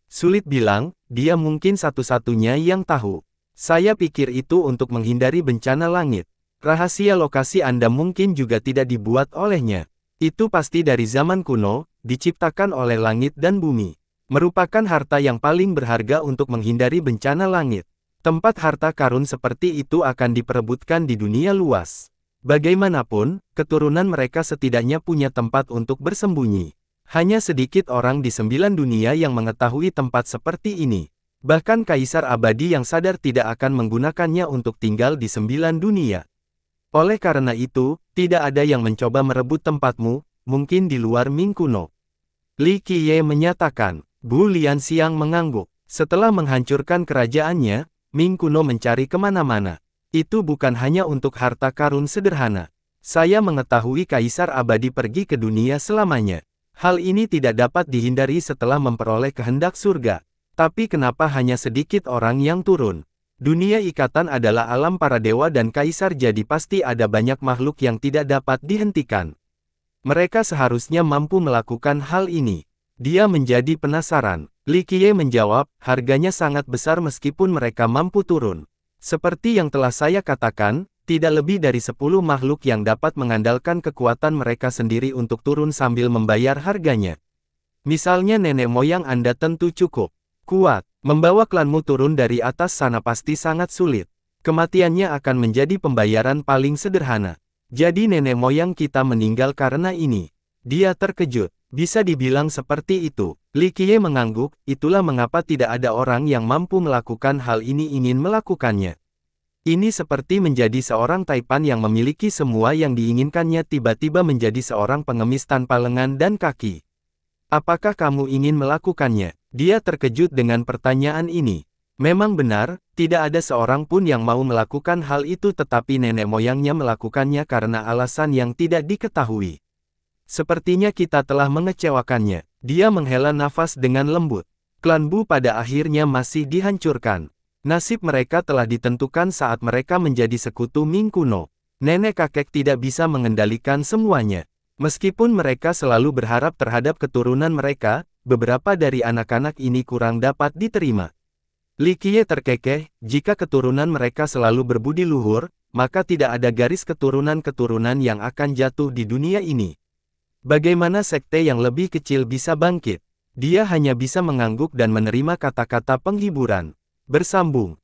Sulit bilang, dia mungkin satu-satunya yang tahu. Saya pikir itu untuk menghindari bencana langit. Rahasia lokasi Anda mungkin juga tidak dibuat olehnya. Itu pasti dari zaman kuno, diciptakan oleh langit dan bumi. Merupakan harta yang paling berharga untuk menghindari bencana langit. Tempat harta karun seperti itu akan diperebutkan di dunia luas. Bagaimanapun, keturunan mereka setidaknya punya tempat untuk bersembunyi. Hanya sedikit orang di 9 dunia yang mengetahui tempat seperti ini. Bahkan Kaisar Abadi yang sadar tidak akan menggunakannya untuk tinggal di 9 dunia. Oleh karena itu, tidak ada yang mencoba merebut tempatmu, mungkin di luar Ming kuno. Li Qiye menyatakan. Bu Lianxiang mengangguk. Setelah menghancurkan kerajaannya, Ming kuno mencari kemana-mana. Itu bukan hanya untuk harta karun sederhana. Saya mengetahui Kaisar Abadi pergi ke dunia selamanya. Hal ini tidak dapat dihindari setelah memperoleh kehendak surga. Tapi kenapa hanya sedikit orang yang turun? Dunia ikatan adalah alam para dewa dan kaisar jadi pasti ada banyak makhluk yang tidak dapat dihentikan. Mereka seharusnya mampu melakukan hal ini. Dia menjadi penasaran. Li Qiye menjawab, harganya sangat besar meskipun mereka mampu turun. Seperti yang telah saya katakan, tidak lebih dari 10 makhluk yang dapat mengandalkan kekuatan mereka sendiri untuk turun sambil membayar harganya. Misalnya nenek moyang Anda tentu cukup kuat. Membawa klanmu turun dari atas sana pasti sangat sulit. Kematiannya akan menjadi pembayaran paling sederhana. Jadi nenek moyang kita meninggal karena ini. Dia terkejut. Bisa dibilang seperti itu. Li Qiye mengangguk, itulah mengapa tidak ada orang yang mampu melakukan hal ini ingin melakukannya. Ini seperti menjadi seorang taipan yang memiliki semua yang diinginkannya tiba-tiba menjadi seorang pengemis tanpa lengan dan kaki. Apakah kamu ingin melakukannya? Dia terkejut dengan pertanyaan ini. Memang benar, tidak ada seorang pun yang mau melakukan hal itu tetapi nenek moyangnya melakukannya karena alasan yang tidak diketahui. Sepertinya kita telah mengecewakannya. Dia menghela nafas dengan lembut. Klan Bu pada akhirnya masih dihancurkan. Nasib mereka telah ditentukan saat mereka menjadi sekutu Ming kuno. Nenek kakek tidak bisa mengendalikan semuanya. Meskipun mereka selalu berharap terhadap keturunan mereka, beberapa dari anak-anak ini kurang dapat diterima. Li Qiye terkekeh, jika keturunan mereka selalu berbudi luhur, maka tidak ada garis keturunan-keturunan yang akan jatuh di dunia ini. Bagaimana sekte yang lebih kecil bisa bangkit? Dia hanya bisa mengangguk dan menerima kata-kata penghiburan. Bersambung.